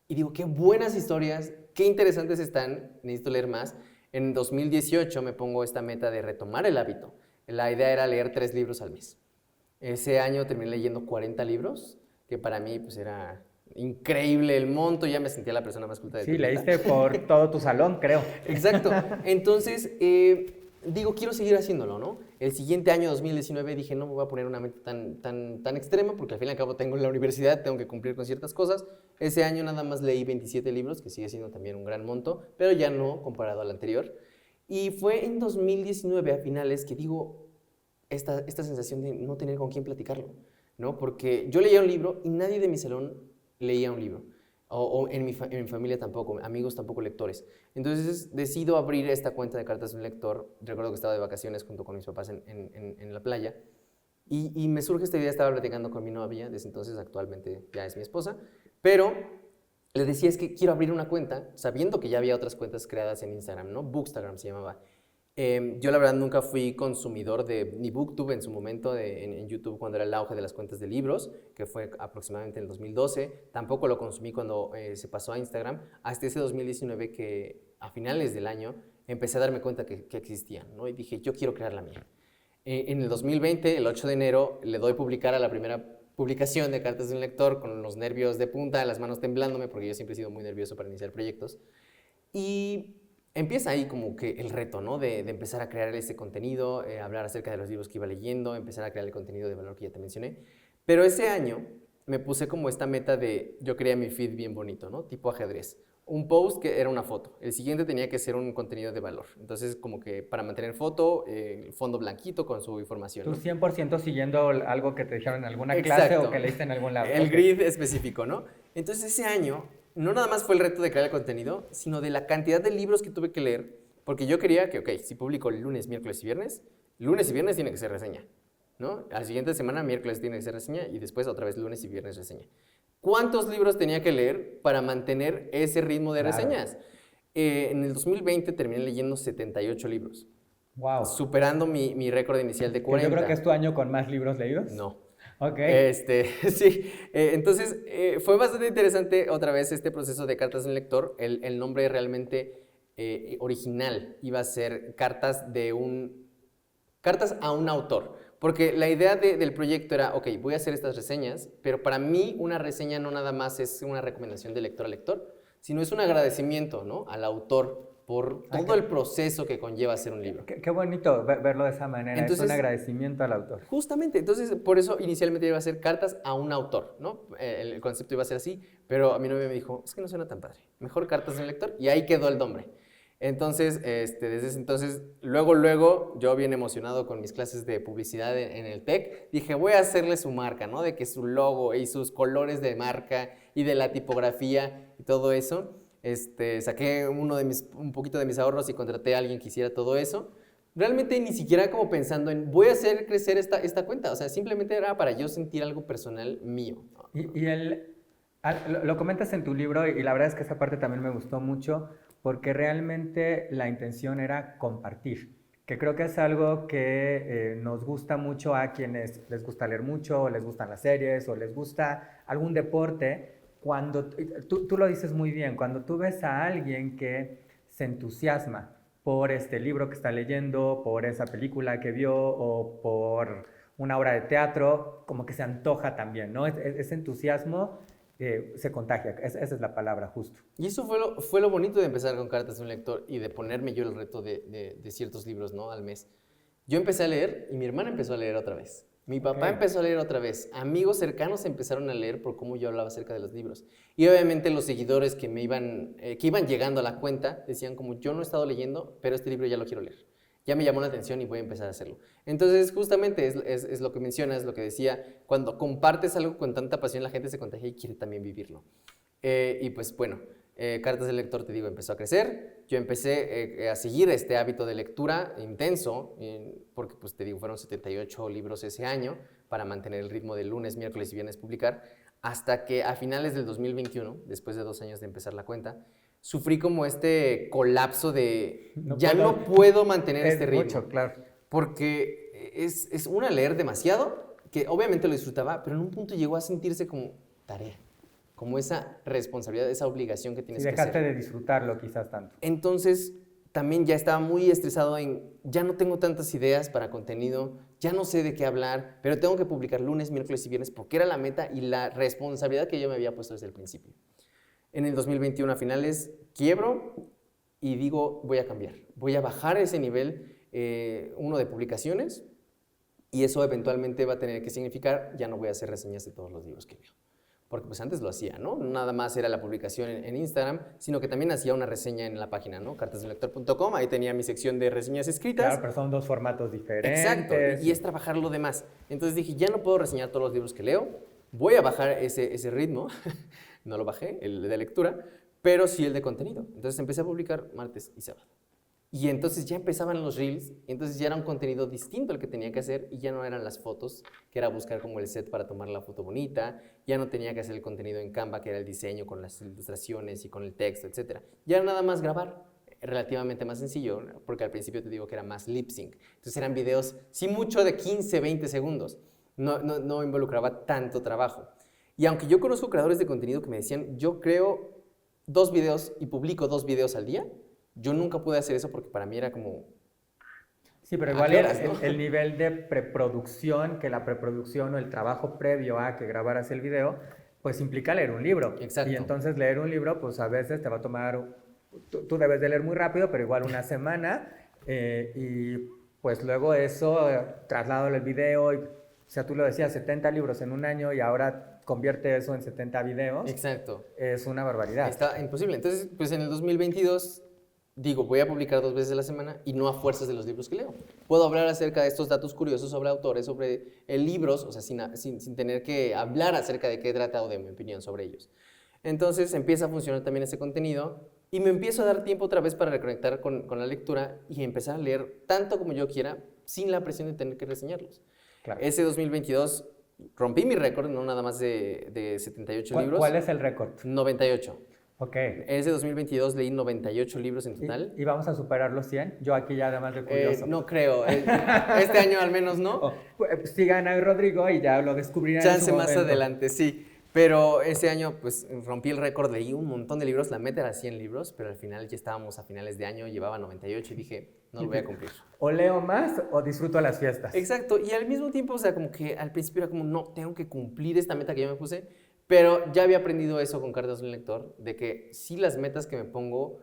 S1: y digo, qué buenas historias, qué interesantes están, necesito leer más. En 2018 me pongo esta meta de retomar el hábito. La idea era leer 3 libros al mes. Ese año terminé leyendo 40 libros, que para mí pues era increíble el monto, ya me sentía la persona más culta de
S2: Sí,
S1: tu vida.
S2: leíste por todo tu salón, creo.
S1: Exacto. Entonces, digo, quiero seguir haciéndolo, ¿no? El siguiente año, 2019, dije, no me voy a poner una meta tan extrema, porque al fin y al cabo tengo la universidad, tengo que cumplir con ciertas cosas. Ese año nada más leí 27 libros, que sigue siendo también un gran monto, pero ya no comparado al anterior. Y fue en 2019, a finales, que digo, esta sensación de no tener con quién platicarlo, ¿no? Porque yo leía un libro y nadie de mi salón leía un libro. O en mi familia tampoco, amigos tampoco lectores. Entonces decido abrir esta cuenta de Cartas de un lector. Recuerdo que estaba de vacaciones junto con mis papás en la playa. Y me surge esta idea, estaba platicando con mi novia, desde entonces actualmente ya es mi esposa, pero le decía es que quiero abrir una cuenta, sabiendo que ya había otras cuentas creadas en Instagram, ¿no? Bookstagram se llamaba. Yo la verdad nunca fui consumidor de ni BookTube en su momento en YouTube cuando era el auge de las cuentas de libros, que fue aproximadamente en el 2012. Tampoco lo consumí cuando se pasó a Instagram, hasta ese 2019 que a finales del año empecé a darme cuenta que existían, ¿no? Y dije, yo quiero crear la mía. En el 2020, el 8 de enero, le doy publicar a la primera publicación de Cartas de un lector con los nervios de punta, las manos temblándome, porque yo siempre he sido muy nervioso para iniciar proyectos. Y empieza ahí como que el reto, ¿no? De empezar a crear ese contenido, hablar acerca de los libros que iba leyendo, empezar a crear el contenido de valor que ya te mencioné. Pero ese año me puse como esta meta de, yo quería mi feed bien bonito, ¿no? Tipo ajedrez. Un post que era una foto, el siguiente tenía que ser un contenido de valor. Entonces, como que para mantener foto, fondo blanquito con su información,
S2: Tú
S1: ¿no?
S2: 100% siguiendo algo que te dijeron en alguna clase
S1: Exacto.
S2: o que leíste en algún lado.
S1: El
S2: Ok.
S1: grid específico, ¿no? Entonces ese año, no nada más fue el reto de crear el contenido, sino de la cantidad de libros que tuve que leer, porque yo quería que, ok, si publico lunes, miércoles y viernes tiene que ser reseña, ¿no? A la siguiente semana, miércoles tiene que ser reseña y después otra vez lunes y viernes reseña. ¿Cuántos libros tenía que leer para mantener ese ritmo de
S2: Claro.
S1: reseñas? En el 2020 terminé leyendo 78 libros,
S2: Wow.
S1: superando mi récord inicial de 40.
S2: Yo creo que es tu año con más libros leídos.
S1: No.
S2: Ok.
S1: Sí, entonces fue bastante interesante otra vez este proceso de Cartas de un lector. El nombre realmente original iba a ser Cartas a un autor. Porque la idea del proyecto era, ok, voy a hacer estas reseñas, pero para mí una reseña no nada más es una recomendación de lector a lector, sino es un agradecimiento, ¿no? Al autor por todo el proceso que conlleva hacer un libro.
S2: Qué bonito verlo de esa manera.
S1: Entonces,
S2: es un agradecimiento al autor.
S1: Justamente, entonces por eso inicialmente iba a ser cartas a un autor, ¿no? El concepto iba a ser así, pero a mi novia me dijo, es que no suena tan padre, mejor cartas de un lector, y ahí quedó el nombre. Entonces, desde ese entonces, luego, yo bien emocionado con mis clases de publicidad en el TEC, dije, voy a hacerle su marca, ¿no? De que su logo y sus colores de marca y de la tipografía y todo eso. Saqué un poquito de mis ahorros y contraté a alguien que hiciera todo eso. Realmente ni siquiera como pensando en, voy a hacer crecer esta cuenta. O sea, simplemente era para yo sentir algo personal mío.
S2: Lo comentas en tu libro y la verdad es que esa parte también me gustó mucho porque realmente la intención era compartir, que creo que es algo que nos gusta mucho a quienes les gusta leer mucho, o les gustan las series, o les gusta algún deporte. Cuando tú lo dices muy bien, cuando tú ves a alguien que se entusiasma por este libro que está leyendo, por esa película que vio o por una obra de teatro, como que se antoja también, ¿no? Ese entusiasmo se contagia, esa es la palabra justo.
S1: Y eso fue lo bonito de empezar con Cartas de un Lector y de ponerme yo el reto de ciertos libros, ¿no? Al mes. Yo empecé a leer y mi hermana empezó a leer otra vez. Mi papá empezó a leer otra vez. Amigos cercanos empezaron a leer por cómo yo hablaba acerca de los libros. Y obviamente los seguidores que iban llegando a la cuenta decían como, yo no he estado leyendo, pero este libro ya lo quiero leer. Ya me llamó la atención y voy a empezar a hacerlo. Entonces, justamente es lo que mencionas, lo que decía, cuando compartes algo con tanta pasión, la gente se contagia y quiere también vivirlo. Y pues bueno, Cartas del Lector, te digo, empezó a crecer. Yo empecé a seguir este hábito de lectura intenso, porque pues te digo, fueron 78 libros ese año para mantener el ritmo de lunes, miércoles y viernes publicar, hasta que a finales del 2021, después de 2 años de empezar la cuenta, sufrí como este colapso de no puedo mantener este ritmo.
S2: Mucho, claro.
S1: Porque es leer demasiado, que obviamente lo disfrutaba, pero en un punto llegó a sentirse como tarea, como esa responsabilidad, esa obligación que tienes que hacer.
S2: Dejaste de disfrutarlo quizás tanto.
S1: Entonces, también ya estaba muy estresado ya no tengo tantas ideas para contenido, ya no sé de qué hablar, pero tengo que publicar lunes, miércoles y viernes porque era la meta y la responsabilidad que yo me había puesto desde el principio. En el 2021 a finales quiebro y digo, voy a cambiar, voy a bajar ese nivel, uno de publicaciones, y eso eventualmente va a tener que significar, ya no voy a hacer reseñas de todos los libros que leo. Porque pues antes lo hacía, ¿no? Nada más era la publicación en Instagram, sino que también hacía una reseña en la página, ¿no? cartasdeunlector.com, ahí tenía mi sección de reseñas escritas.
S2: Claro, pero son 2 formatos diferentes.
S1: Exacto, y es trabajar lo demás. Entonces dije, ya no puedo reseñar todos los libros que leo, voy a bajar ese ritmo. No lo bajé, el de lectura, pero sí el de contenido. Entonces empecé a publicar martes y sábado. Y entonces ya empezaban los reels, entonces ya era un contenido distinto al que tenía que hacer y ya no eran las fotos, que era buscar como el set para tomar la foto bonita, ya no tenía que hacer el contenido en Canva, que era el diseño con las ilustraciones y con el texto, etc. Ya era nada más grabar, relativamente más sencillo, porque al principio te digo que era más lip sync. Entonces eran videos, sí mucho de 15, 20 segundos, no involucraba tanto trabajo. Y aunque yo conozco creadores de contenido que me decían, yo creo 2 videos y publico 2 videos al día, yo nunca pude hacer eso porque para mí era como...
S2: Sí, pero igual el nivel de preproducción, que la preproducción o el trabajo previo a que grabaras el video, pues implica leer un libro.
S1: Exacto.
S2: Y entonces leer un libro, pues a veces te va a tomar... Tú debes de leer muy rápido, pero igual una semana. Y pues luego eso, traslado al video. O sea, tú lo decías, 70 libros en un año y ahora convierte eso en 70 videos.
S1: Exacto.
S2: Es una barbaridad.
S1: Está imposible. Entonces, pues en el 2022... digo, voy a publicar 2 veces a la semana y no a fuerzas de los libros que leo. Puedo hablar acerca de estos datos curiosos sobre autores, sobre libros, o sea, sin tener que hablar acerca de qué trata o de mi opinión sobre ellos. Entonces empieza a funcionar también ese contenido y me empiezo a dar tiempo otra vez para reconectar con la lectura y empezar a leer tanto como yo quiera sin la presión de tener que reseñarlos. Claro. Ese 2022 rompí mi récord, no nada más de 78 libros.
S2: ¿Cuál es el récord?
S1: 98.
S2: Ok.
S1: Ese 2022 leí 98 libros en total.
S2: ¿Y vamos a superar los 100? Yo aquí ya además de curioso.
S1: No creo. Este año al menos no.
S2: Pues sigan a Rodrigo y ya lo descubrirán en su
S1: momento. Chance más adelante, sí. Pero ese año pues rompí el récord, leí un montón de libros, la meta era 100 libros, pero al final ya estábamos a finales de año, llevaba 98 y dije, no lo voy a cumplir.
S2: O leo más o disfruto las fiestas.
S1: Exacto, y al mismo tiempo, o sea, como que al principio era como, no, tengo que cumplir esta meta que yo me puse, pero ya había aprendido eso con Cartas de un Lector, de que sí las metas que me pongo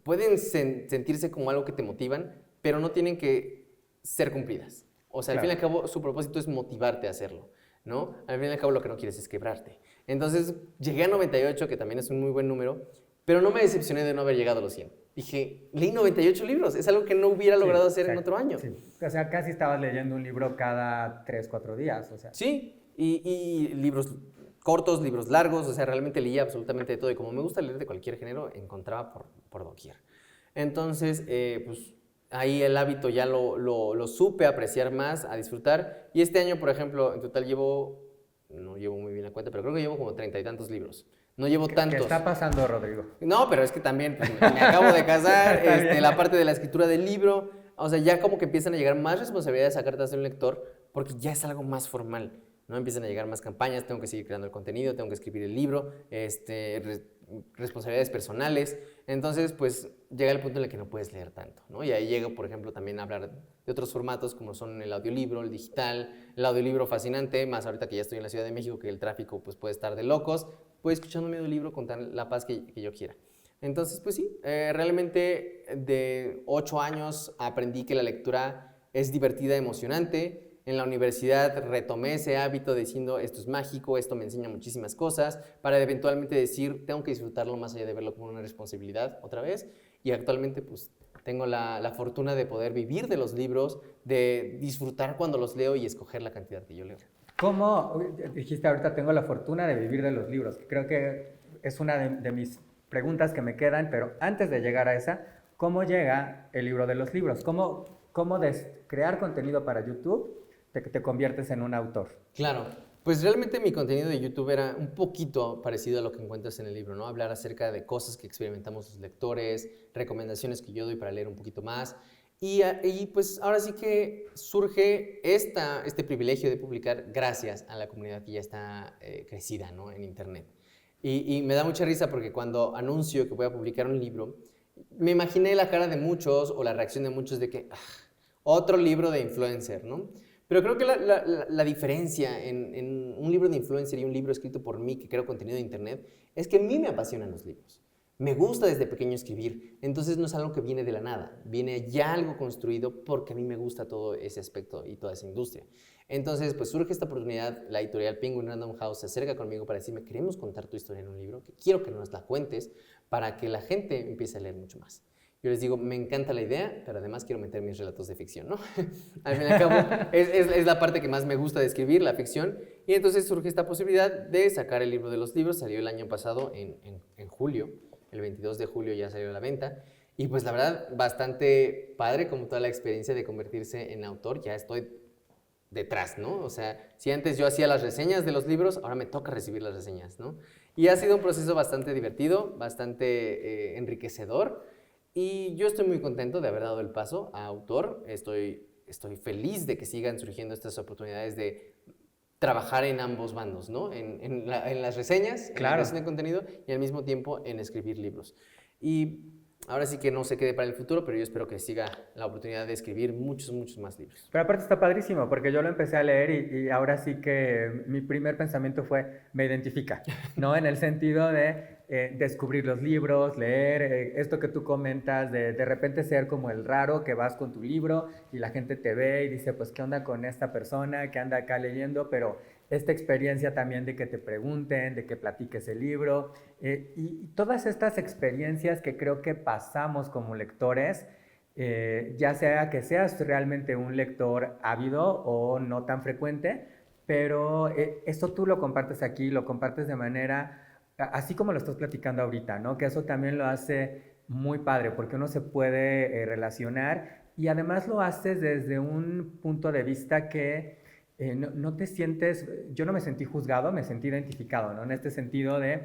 S1: pueden sentirse como algo que te motivan, pero no tienen que ser cumplidas. O sea, claro, al fin y al cabo, su propósito es motivarte a hacerlo, ¿no? Al fin y al cabo, lo que no quieres es quebrarte. Entonces, llegué a 98, que también es un muy buen número, pero no me decepcioné de no haber llegado a los 100. Dije, leí 98 libros, es algo que no hubiera logrado hacer en otro año.
S2: Sí. O sea, casi estabas leyendo un libro cada 3, 4 días, o sea.
S1: Sí, y libros cortos, libros largos, o sea, realmente leía absolutamente de todo. Y como me gusta leer de cualquier género, encontraba por doquier. Entonces, pues ahí el hábito ya lo supe apreciar más, a disfrutar. Y este año, por ejemplo, en total no llevo muy bien la cuenta, pero creo que llevo como 30 y tantos libros. No llevo tantos.
S2: ¿Qué está pasando, Rodrigo?
S1: No, pero es que también pues, me acabo de casar, la parte de la escritura del libro, o sea, ya como que empiezan a llegar más responsabilidades a cartas de un lector, porque ya es algo más formal, ¿no? Empiezan a llegar más campañas, tengo que seguir creando el contenido, tengo que escribir el libro, responsabilidades personales, entonces pues llega el punto en el que no puedes leer tanto, ¿no? Y ahí llego, por ejemplo, también a hablar de otros formatos como son el audiolibro, el digital, el audiolibro fascinante, más ahorita que ya estoy en la Ciudad de México, que el tráfico pues puede estar de locos, voy escuchando mi audiolibro con la paz que yo quiera. Entonces, pues sí, realmente de 8 años aprendí que la lectura es divertida, emocionante. En la universidad retomé ese hábito diciendo esto es mágico, esto me enseña muchísimas cosas, para eventualmente decir tengo que disfrutarlo más allá de verlo como una responsabilidad otra vez. Y actualmente pues tengo la fortuna de poder vivir de los libros, de disfrutar cuando los leo y escoger la cantidad que yo leo.
S2: ¿Cómo dijiste ahorita tengo la fortuna de vivir de los libros? Creo que es una de mis preguntas que me quedan, pero antes de llegar a esa, ¿cómo llega el libro de los libros? ¿Cómo de crear contenido para YouTube te conviertes en un autor?
S1: Claro, pues realmente mi contenido de YouTube era un poquito parecido a lo que encuentras en el libro, ¿no? Hablar acerca de cosas que experimentamos los lectores, recomendaciones que yo doy para leer un poquito más. Y pues ahora sí que surge este privilegio de publicar gracias a la comunidad que ya está crecida, ¿no? En Internet. Y me da mucha risa porque cuando anuncio que voy a publicar un libro, me imaginé la cara de muchos o la reacción de muchos de que, otro libro de influencer, ¿no? Pero creo que la diferencia en un libro de influencer y un libro escrito por mí que creo contenido de Internet es que a mí me apasionan los libros. Me gusta desde pequeño escribir, entonces no es algo que viene de la nada, viene ya algo construido porque a mí me gusta todo ese aspecto y toda esa industria. Entonces, pues surge esta oportunidad, la editorial Penguin Random House se acerca conmigo para decirme, queremos contar tu historia en un libro, que quiero que nos la cuentes para que la gente empiece a leer mucho más. Yo les digo, me encanta la idea, pero además quiero meter mis relatos de ficción, ¿no? Al fin y al cabo, es la parte que más me gusta de escribir, la ficción. Y entonces surge esta posibilidad de sacar el libro de los libros. Salió el año pasado, en julio. El 22 de julio ya salió a la venta. Y pues la verdad, bastante padre como toda la experiencia de convertirse en autor. Ya estoy detrás, ¿no? O sea, si antes yo hacía las reseñas de los libros, ahora me toca recibir las reseñas, ¿no? Y ha sido un proceso bastante divertido, bastante enriquecedor. Y yo estoy muy contento de haber dado el paso a autor. Estoy feliz de que sigan surgiendo estas oportunidades de trabajar en ambos bandos, ¿no? En las reseñas, en la creación de contenido y al mismo tiempo en escribir libros. Y ahora sí que no se quede para el futuro, pero yo espero que siga la oportunidad de escribir muchos, muchos más libros.
S2: Pero aparte está padrísimo, porque yo lo empecé a leer y ahora sí que mi primer pensamiento fue, me identifica, ¿no? En el sentido de descubrir los libros, leer, esto que tú comentas, de repente ser como el raro que vas con tu libro y la gente te ve y dice, pues, ¿qué onda con esta persona que anda acá leyendo? Pero esta experiencia también de que te pregunten, de que platiques el libro y todas estas experiencias que creo que pasamos como lectores, ya sea que seas realmente un lector ávido o no tan frecuente, pero esto tú lo compartes aquí, lo compartes de manera, así como lo estás platicando ahorita, ¿no? Que eso también lo hace muy padre, porque uno se puede relacionar y además lo haces desde un punto de vista que no te sientes, yo no me sentí juzgado, me sentí identificado, ¿no? En este sentido de,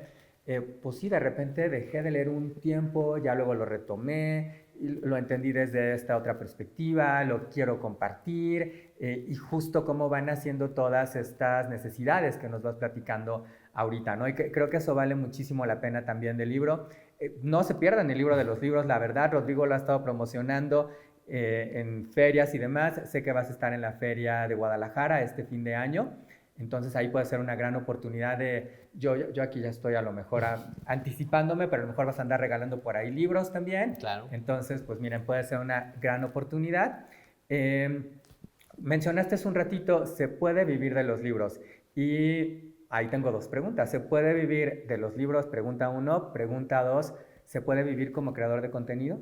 S2: pues sí, de repente dejé de leer un tiempo, ya luego lo retomé, y lo entendí desde esta otra perspectiva, lo quiero compartir, y justo cómo van haciendo todas estas necesidades que nos vas platicando ahorita, ¿no? Y creo que eso vale muchísimo la pena también del libro. No se pierdan el libro de los libros, la verdad, Rodrigo lo ha estado promocionando en ferias y demás. Sé que vas a estar en la feria de Guadalajara este fin de año, entonces ahí puede ser una gran oportunidad de, yo aquí ya estoy a lo mejor anticipándome, pero a lo mejor vas a andar regalando por ahí libros también.
S1: Claro.
S2: Entonces, pues miren, puede ser una gran oportunidad. Mencionaste hace un ratito, se puede vivir de los libros y ahí tengo dos preguntas. ¿Se puede vivir de los libros? Pregunta 1. Pregunta 2. ¿Se puede vivir como creador de contenido?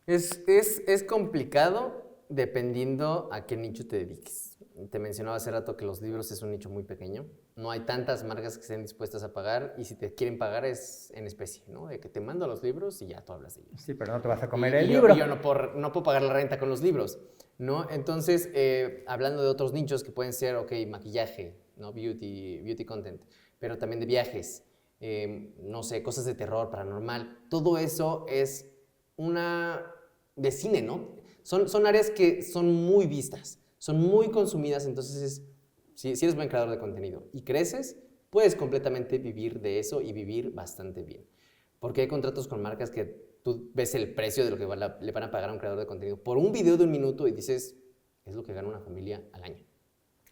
S1: Es complicado dependiendo a qué nicho te dediques. Te mencionaba hace rato que los libros es un nicho muy pequeño. No hay tantas marcas que estén dispuestas a pagar y si te quieren pagar es en especie, ¿no? De que te mando los libros y ya tú hablas de ellos.
S2: Sí, pero no te vas a comer el libro.
S1: Yo no puedo pagar la renta con los libros, ¿no? Entonces, hablando de otros nichos que pueden ser, ok, maquillaje, ¿no? Beauty content, pero también de viajes, no sé, cosas de terror, paranormal. Todo eso es de cine, ¿no? Son áreas que son muy vistas, son muy consumidas, entonces si eres buen creador de contenido y creces, puedes completamente vivir de eso y vivir bastante bien. Porque hay contratos con marcas que tú ves el precio de lo que le van a pagar a un creador de contenido por un video de 1 minuto y dices, es lo que gana una familia al año.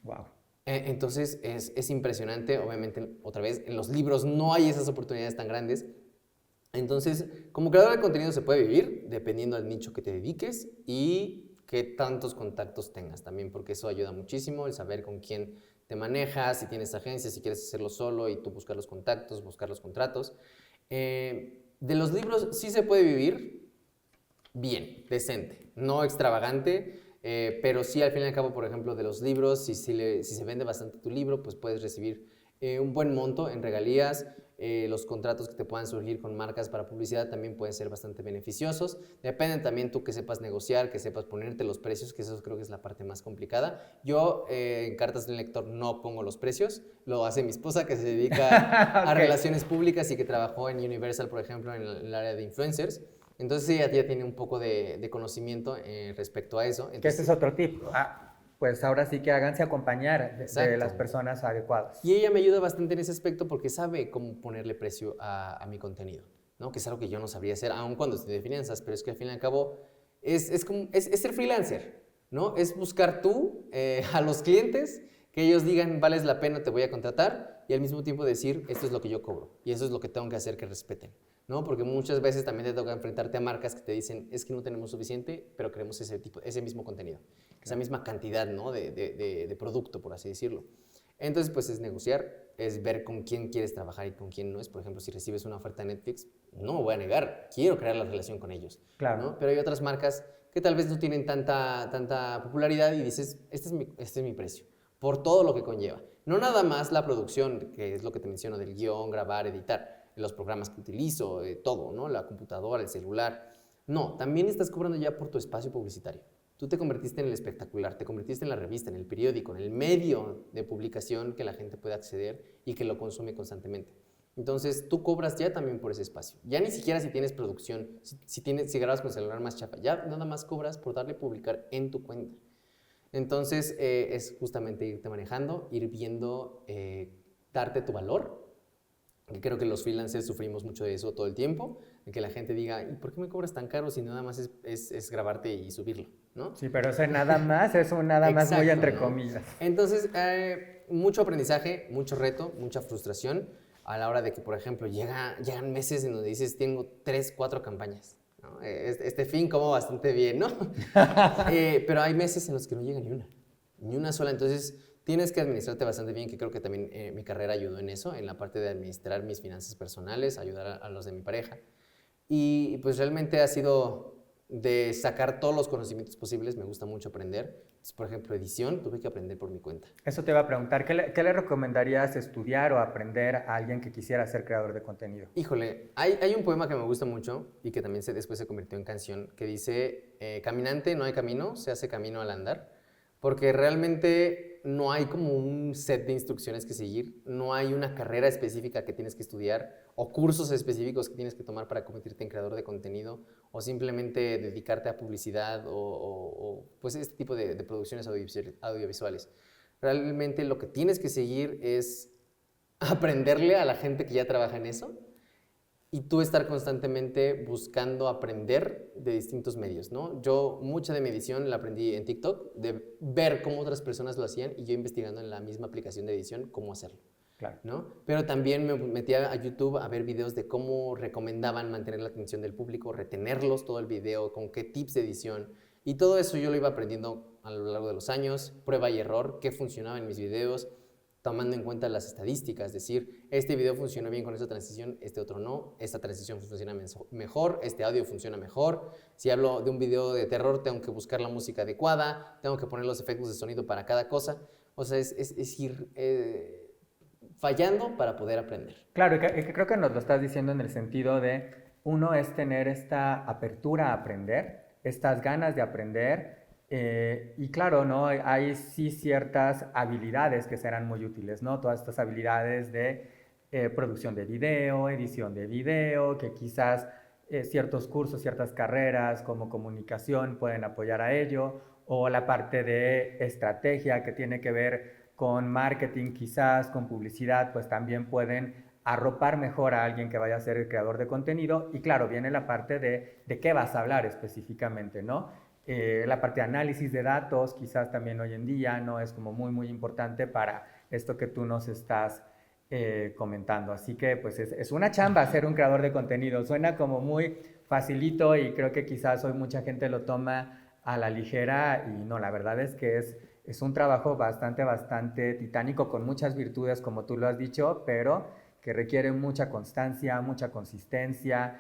S2: Wow.
S1: Entonces es impresionante, obviamente, otra vez, en los libros no hay esas oportunidades tan grandes. Entonces, como creador de contenido se puede vivir dependiendo del nicho que te dediques y qué tantos contactos tengas también, porque eso ayuda muchísimo, el saber con quién te manejas, si tienes agencias, si quieres hacerlo solo y tú buscar los contactos, buscar los contratos. De los libros sí se puede vivir bien, decente, no extravagante, pero sí al fin y al cabo, por ejemplo, de los libros, si se vende bastante tu libro, pues puedes recibir un buen monto en regalías. Los contratos que te puedan surgir con marcas para publicidad también pueden ser bastante beneficiosos. Dependen también tú que sepas negociar, que sepas ponerte los precios, que eso creo que es la parte más complicada. Yo en Cartas del Lector no pongo los precios, lo hace mi esposa que se dedica a relaciones públicas y que trabajó en Universal, por ejemplo, en el área de influencers. Entonces ella ya tiene un poco de conocimiento respecto a eso. Entonces,
S2: que ese es otro tip. Pues ahora sí que háganse acompañar de las personas adecuadas.
S1: Y ella me ayuda bastante en ese aspecto porque sabe cómo ponerle precio a mi contenido, ¿no? Que es algo que yo no sabría hacer, aun cuando estoy de finanzas, pero es que al fin y al cabo es ser freelancer, ¿no? Es buscar tú a los clientes, que ellos digan, vales la pena, te voy a contratar, y al mismo tiempo decir, esto es lo que yo cobro, y eso es lo que tengo que hacer que respeten, ¿no? Porque muchas veces también te toca enfrentarte a marcas que te dicen, es que no tenemos suficiente, pero queremos ese mismo contenido, esa misma cantidad, ¿no? de producto, por así decirlo. Entonces, pues es negociar, es ver con quién quieres trabajar y con quién no es. Por ejemplo, si recibes una oferta de Netflix, no me voy a negar, quiero crear la relación con ellos,
S2: claro,
S1: ¿no? Pero hay otras marcas que tal vez no tienen tanta popularidad y dices, este es mi precio, por todo lo que conlleva. No nada más la producción, que es lo que te menciono, del guión, grabar, editar, los programas que utilizo, todo, ¿no? La computadora, el celular. No, también estás cobrando ya por tu espacio publicitario. Tú te convertiste en el espectacular, te convertiste en la revista, en el periódico, en el medio de publicación que la gente puede acceder y que lo consume constantemente. Entonces, tú cobras ya también por ese espacio. Ya ni siquiera si tienes producción, si grabas con celular más chapa, ya nada más cobras por darle publicar en tu cuenta. Entonces, es justamente irte manejando, ir viendo, darte tu valor. Y creo que los freelancers sufrimos mucho de eso todo el tiempo, de que la gente diga, ¿y por qué me cobras tan caro si nada más es grabarte y subirlo? ¿No?
S2: Sí, pero ese nada más es un nada más muy entre comillas.
S1: Entonces, mucho aprendizaje, mucho reto, mucha frustración a la hora de que, por ejemplo, llegan meses en donde dices, tengo 3, 4 campañas. ¿No? Este fin como bastante bien, ¿no? Pero hay meses en los que no llega ni una sola. Entonces, tienes que administrarte bastante bien, que creo que también mi carrera ayudó en eso, en la parte de administrar mis finanzas personales, ayudar a los de mi pareja. Y pues realmente ha sido de sacar todos los conocimientos posibles, me gusta mucho aprender. Entonces, por ejemplo, edición, tuve que aprender por mi cuenta.
S2: Eso te iba a preguntar, ¿qué le recomendarías estudiar o aprender a alguien que quisiera ser creador de contenido?
S1: Híjole, hay un poema que me gusta mucho y que también después se convirtió en canción, que dice, caminante no hay camino, se hace camino al andar, porque realmente no hay como un set de instrucciones que seguir, no hay una carrera específica que tienes que estudiar o cursos específicos que tienes que tomar para convertirte en creador de contenido o simplemente dedicarte a publicidad o pues este tipo de producciones audiovisuales. Realmente lo que tienes que seguir es aprenderle a la gente que ya trabaja en eso y tú estar constantemente buscando aprender de distintos medios, ¿no? Yo mucha de mi edición la aprendí en TikTok, de ver cómo otras personas lo hacían y yo investigando en la misma aplicación de edición cómo hacerlo.
S2: Claro.
S1: ¿No? Pero también me metía a YouTube a ver videos de cómo recomendaban mantener la atención del público, retenerlos todo el video, con qué tips de edición. Y todo eso yo lo iba aprendiendo a lo largo de los años, prueba y error, qué funcionaba en mis videos. tomando en cuenta las estadísticas, es decir, este video funcionó bien con esta transición, este otro no, esta transición funciona mejor, este audio funciona mejor. Si hablo de un video de terror, tengo que buscar la música adecuada, tengo que poner los efectos de sonido para cada cosa. O sea, es ir fallando para poder aprender.
S2: Claro, y que creo que nos lo estás diciendo en el sentido de, uno es tener esta apertura a aprender, estas ganas de aprender, y claro, ¿no? Hay sí ciertas habilidades que serán muy útiles, ¿no? Todas estas habilidades de producción de video, edición de video, que quizás ciertos cursos, ciertas carreras como comunicación pueden apoyar a ello, o la parte de estrategia que tiene que ver con marketing quizás, con publicidad, pues también pueden arropar mejor a alguien que vaya a ser el creador de contenido. Y claro, viene la parte de qué vas a hablar específicamente, ¿no? La parte de análisis de datos, quizás también hoy en día, ¿no? Es como muy, muy importante para esto que tú nos estás comentando. Así que pues es una chamba ser un creador de contenido. Suena como muy facilito y creo que quizás hoy mucha gente lo toma a la ligera y no, la verdad es que es un trabajo bastante titánico con muchas virtudes, como tú lo has dicho, pero que requiere mucha constancia, mucha consistencia,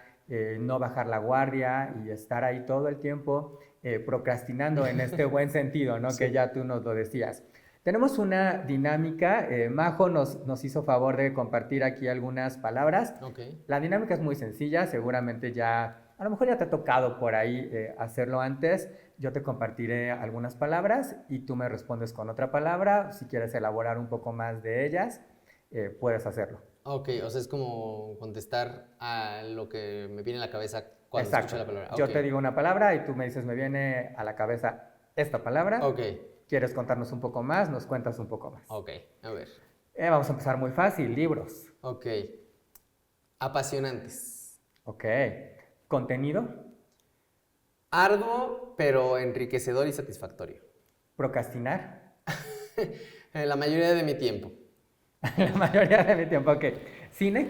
S2: no bajar la guardia y estar ahí todo el tiempo procrastinando en este buen sentido, ¿no? Sí. Que ya tú nos lo decías. Tenemos una dinámica, Majo nos hizo favor de compartir aquí algunas palabras.
S1: Okay.
S2: La dinámica es muy sencilla, seguramente a lo mejor ya te ha tocado por ahí hacerlo antes. Yo te compartiré algunas palabras y tú me respondes con otra palabra. Si quieres elaborar un poco más de ellas, puedes hacerlo.
S1: Ok, o sea, es como contestar a lo que me viene a la cabeza cuando
S2: Exacto.
S1: escucho la palabra.
S2: Yo
S1: Okay.
S2: te digo una palabra y tú me dices, me viene a la cabeza esta palabra.
S1: Ok.
S2: ¿Quieres contarnos un poco más? Nos cuentas un poco más.
S1: Ok, a ver.
S2: Vamos a empezar muy fácil, libros.
S1: Ok. Apasionantes.
S2: Ok. ¿Contenido?
S1: Arduo, pero enriquecedor y satisfactorio.
S2: ¿Procrastinar?
S1: La mayoría de mi tiempo.
S2: La mayoría de mi tiempo, ok. ¿Cine?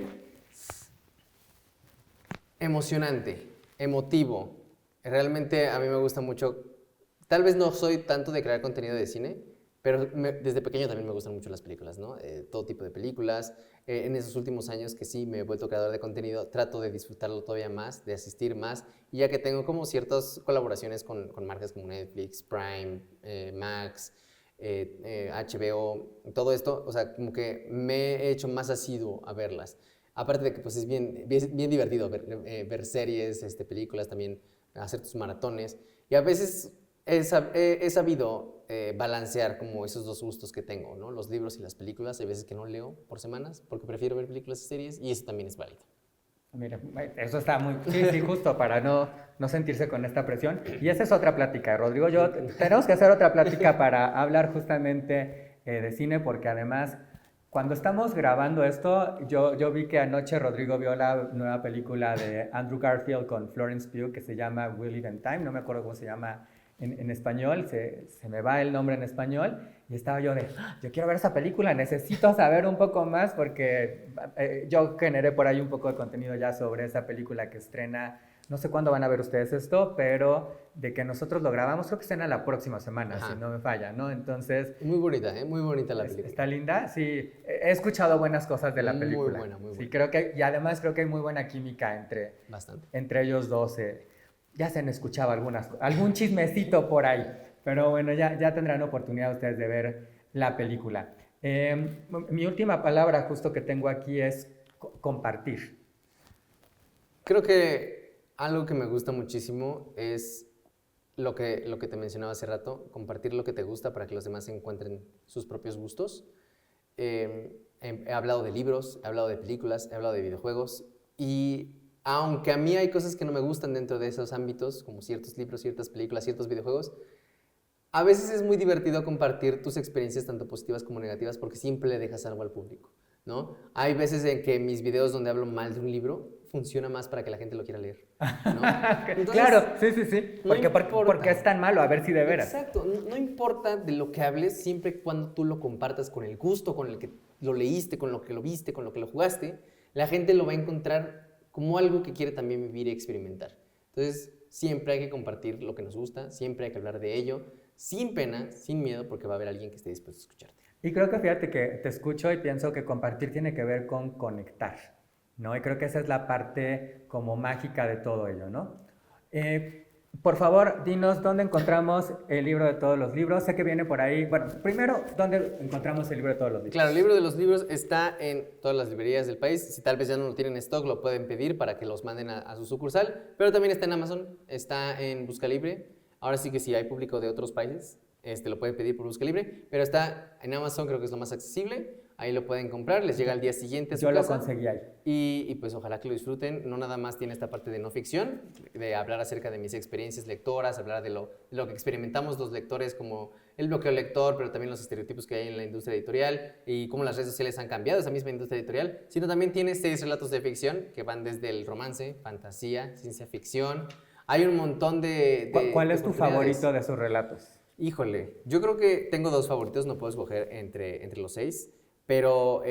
S1: Emocionante, emotivo. Realmente a mí me gusta mucho. Tal vez no soy tanto de crear contenido de cine, pero desde pequeño también me gustan mucho las películas, ¿no? Todo tipo de películas. En esos últimos años que sí me he vuelto creador de contenido, trato de disfrutarlo todavía más, de asistir más. Y ya que tengo como ciertas colaboraciones con marcas como Netflix, Prime, Max, HBO, todo esto, o sea, como que me he hecho más asiduo a verlas. Aparte de que pues es bien divertido ver series, películas, también hacer tus maratones. Y a veces he sabido balancear como esos dos gustos que tengo, ¿no? Los libros y las películas. Hay veces que no leo por semanas porque prefiero ver películas y series y eso también es válido.
S2: Mira, eso está muy... Sí, justo para no sentirse con esta presión. Y esa es otra plática, Rodrigo. Tenemos que hacer otra plática para hablar justamente de cine porque además... Cuando estamos grabando esto, yo vi que anoche Rodrigo vio la nueva película de Andrew Garfield con Florence Pugh que se llama We Live in Time, no me acuerdo cómo se llama en español, se me va el nombre en español, y estaba yo yo quiero ver esa película, necesito saber un poco más porque yo generé por ahí un poco de contenido ya sobre esa película que estrena. No sé cuándo van a ver ustedes esto, pero de que nosotros lo grabamos, creo que estrena la próxima semana, si no me falla, ¿no? Entonces...
S1: Muy bonita, muy bonita la película.
S2: ¿Está linda? Sí, he escuchado buenas cosas de la película.
S1: Muy buena, muy buena.
S2: Sí, creo que, y además creo que hay muy buena química entre ellos dos. Ya se han escuchado algún chismecito por ahí, pero bueno, ya tendrán oportunidad ustedes de ver la película. Mi última palabra justo que tengo aquí es compartir.
S1: Creo que algo que me gusta muchísimo es lo que te mencionaba hace rato, compartir lo que te gusta para que los demás encuentren sus propios gustos. He hablado de libros, he hablado de películas, he hablado de videojuegos y aunque a mí hay cosas que no me gustan dentro de esos ámbitos, como ciertos libros, ciertas películas, ciertos videojuegos, a veces es muy divertido compartir tus experiencias tanto positivas como negativas porque siempre le dejas algo al público, ¿no? Hay veces en que mis videos donde hablo mal de un libro funciona más para que la gente lo quiera leer, ¿no?
S2: Entonces, claro, sí. Porque es tan malo, a ver si de veras.
S1: Exacto, no importa de lo que hables, siempre y cuando tú lo compartas con el gusto, con el que lo leíste, con lo que lo viste, con lo que lo jugaste, la gente lo va a encontrar como algo que quiere también vivir y experimentar. Entonces, siempre hay que compartir lo que nos gusta, siempre hay que hablar de ello, sin pena, sin miedo, porque va a haber alguien que esté dispuesto a escucharte.
S2: Y creo que fíjate que te escucho y pienso que compartir tiene que ver con conectar, ¿no? Y creo que esa es la parte como mágica de todo ello, ¿no? Por favor, dinos dónde encontramos el libro de todos los libros. Sé que viene por ahí. Bueno, primero, ¿dónde encontramos el libro de todos los libros?
S1: Claro, el libro de los libros está en todas las librerías del país. Si tal vez ya no lo tienen en stock, lo pueden pedir para que los manden a su sucursal. Pero también está en Amazon, está en Busca Libre. Ahora sí que si hay público de otros países, lo pueden pedir por Busca Libre. Pero está en Amazon, creo que es lo más accesible. Ahí lo pueden comprar, les llega al día siguiente a su casa.
S2: Yo lo conseguí ahí.
S1: Y pues ojalá que lo disfruten. No nada más tiene esta parte de no ficción, de hablar acerca de mis experiencias lectoras, hablar de lo que experimentamos los lectores, como el bloqueo lector, pero también los estereotipos que hay en la industria editorial y cómo las redes sociales han cambiado esa misma industria editorial. Sino también tiene 6 relatos de ficción que van desde el romance, fantasía, ciencia ficción. Hay un montón de
S2: ¿Cuál es tu favorito de esos relatos?
S1: Híjole, yo creo que tengo 2 favoritos, no puedo escoger entre los 6. Pero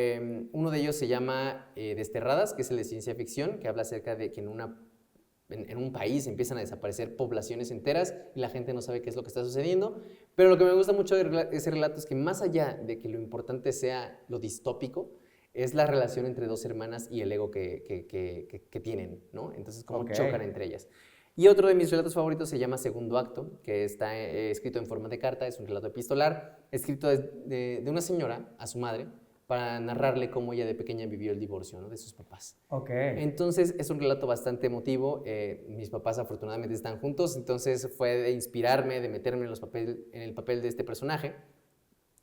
S1: uno de ellos se llama Desterradas, que es el de ciencia ficción, que habla acerca de que en un país empiezan a desaparecer poblaciones enteras y la gente no sabe qué es lo que está sucediendo. Pero lo que me gusta mucho de ese relato es que más allá de que lo importante sea lo distópico, es la relación entre 2 hermanas y el ego que tienen, ¿no? Entonces, cómo chocan entre ellas. Y otro de mis relatos favoritos se llama Segundo Acto, que está escrito en forma de carta, es un relato epistolar, escrito de una señora a su madre, para narrarle cómo ella de pequeña vivió el divorcio, ¿no?, de sus papás. Entonces es un relato bastante emotivo. Mis papás afortunadamente están juntos, entonces fue de inspirarme, de meterme en el papel de este personaje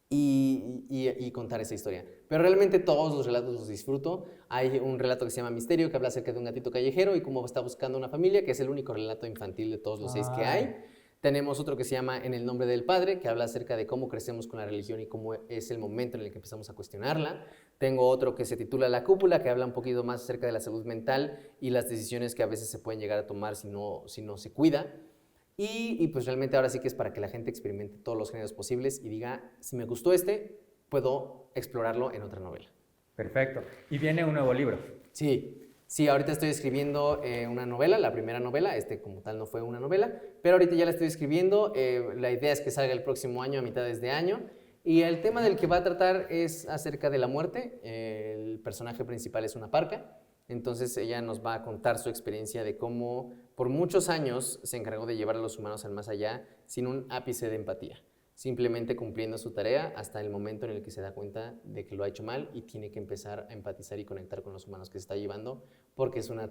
S1: y contar esa historia. Pero realmente todos los relatos los disfruto. Hay un relato que se llama Misterio, que habla acerca de un gatito callejero y cómo está buscando una familia, que es el único relato infantil de todos los 6 que hay. Tenemos otro que se llama En el nombre del Padre, que habla acerca de cómo crecemos con la religión y cómo es el momento en el que empezamos a cuestionarla. Tengo otro que se titula La Cúpula, que habla un poquito más acerca de la salud mental y las decisiones que a veces se pueden llegar a tomar si no se cuida. Y pues realmente ahora sí que es para que la gente experimente todos los géneros posibles y diga, si me gustó puedo explorarlo en otra novela.
S2: Perfecto. ¿Y viene un nuevo libro?
S1: Sí, ahorita estoy escribiendo una novela, la primera novela, como tal no fue una novela, pero ahorita ya la estoy escribiendo. La idea es que salga el próximo año, a mitades de año, y el tema del que va a tratar es acerca de la muerte. El personaje principal es una parca, entonces ella nos va a contar su experiencia de cómo por muchos años se encargó de llevar a los humanos al más allá sin un ápice de empatía, simplemente cumpliendo su tarea hasta el momento en el que se da cuenta de que lo ha hecho mal y tiene que empezar a empatizar y conectar con los humanos que se está llevando, porque es una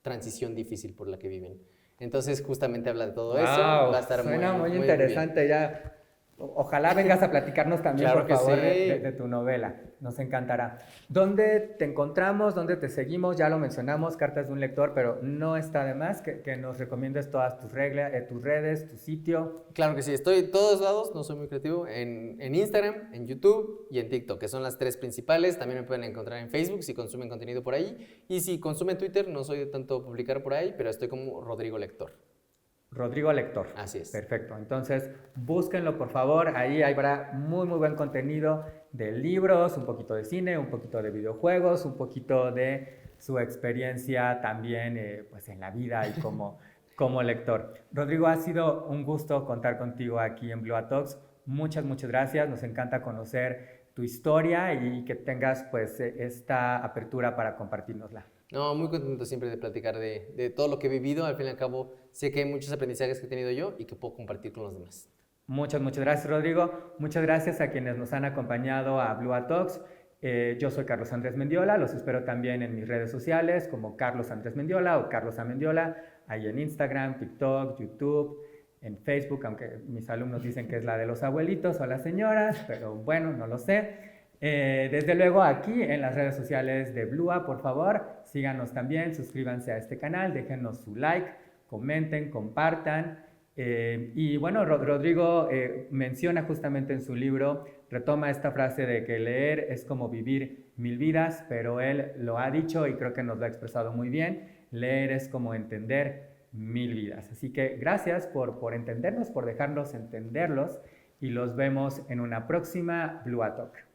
S1: transición difícil por la que viven. Entonces justamente habla de todo eso. Va a estar
S2: suena muy interesante. Ya, ojalá vengas a platicarnos también, claro, por favor, sí, de tu novela. Nos encantará. ¿Dónde te encontramos? ¿Dónde te seguimos? Ya lo mencionamos, Cartas de un Lector, pero no está de más que nos recomiendes todas tus redes, tu sitio.
S1: Claro que sí, estoy en todos lados, no soy muy creativo, en Instagram, en YouTube y en TikTok, que son las 3 principales. También me pueden encontrar en Facebook si consumen contenido por ahí. Y si consumen Twitter, no soy de tanto publicar por ahí, pero estoy como Rodrigo Lector.
S2: Rodrigo Lector.
S1: Así es.
S2: Perfecto. Entonces, búsquenlo, por favor. Ahí habrá muy, muy buen contenido de libros, un poquito de cine, un poquito de videojuegos, un poquito de su experiencia también pues en la vida y como lector. Rodrigo, ha sido un gusto contar contigo aquí en Blua Talks. Muchas, muchas gracias. Nos encanta conocer tu historia y que tengas pues esta apertura para compartirnosla.
S1: No, muy contento siempre de platicar de todo lo que he vivido. Al fin y al cabo, sé que hay muchos aprendizajes que he tenido yo y que puedo compartir con los demás.
S2: Muchas, muchas gracias, Rodrigo. Muchas gracias a quienes nos han acompañado a Blua Talks. Yo soy Carlos Andrés Mendiola. Los espero también en mis redes sociales como Carlos Andrés Mendiola o Carlos A. Mendiola, ahí en Instagram, TikTok, YouTube, en Facebook, aunque mis alumnos dicen que es la de los abuelitos o las señoras, pero bueno, no lo sé. Desde luego aquí en las redes sociales de Blua, por favor, síganos también, suscríbanse a este canal, déjenos su like, comenten, compartan. Y bueno, Rodrigo menciona justamente en su libro, retoma esta frase de que leer es como vivir 1000 vidas, pero él lo ha dicho y creo que nos lo ha expresado muy bien, leer es como entender 1000 vidas. Así que gracias por entendernos, por dejarnos entenderlos y los vemos en una próxima Blua Talk.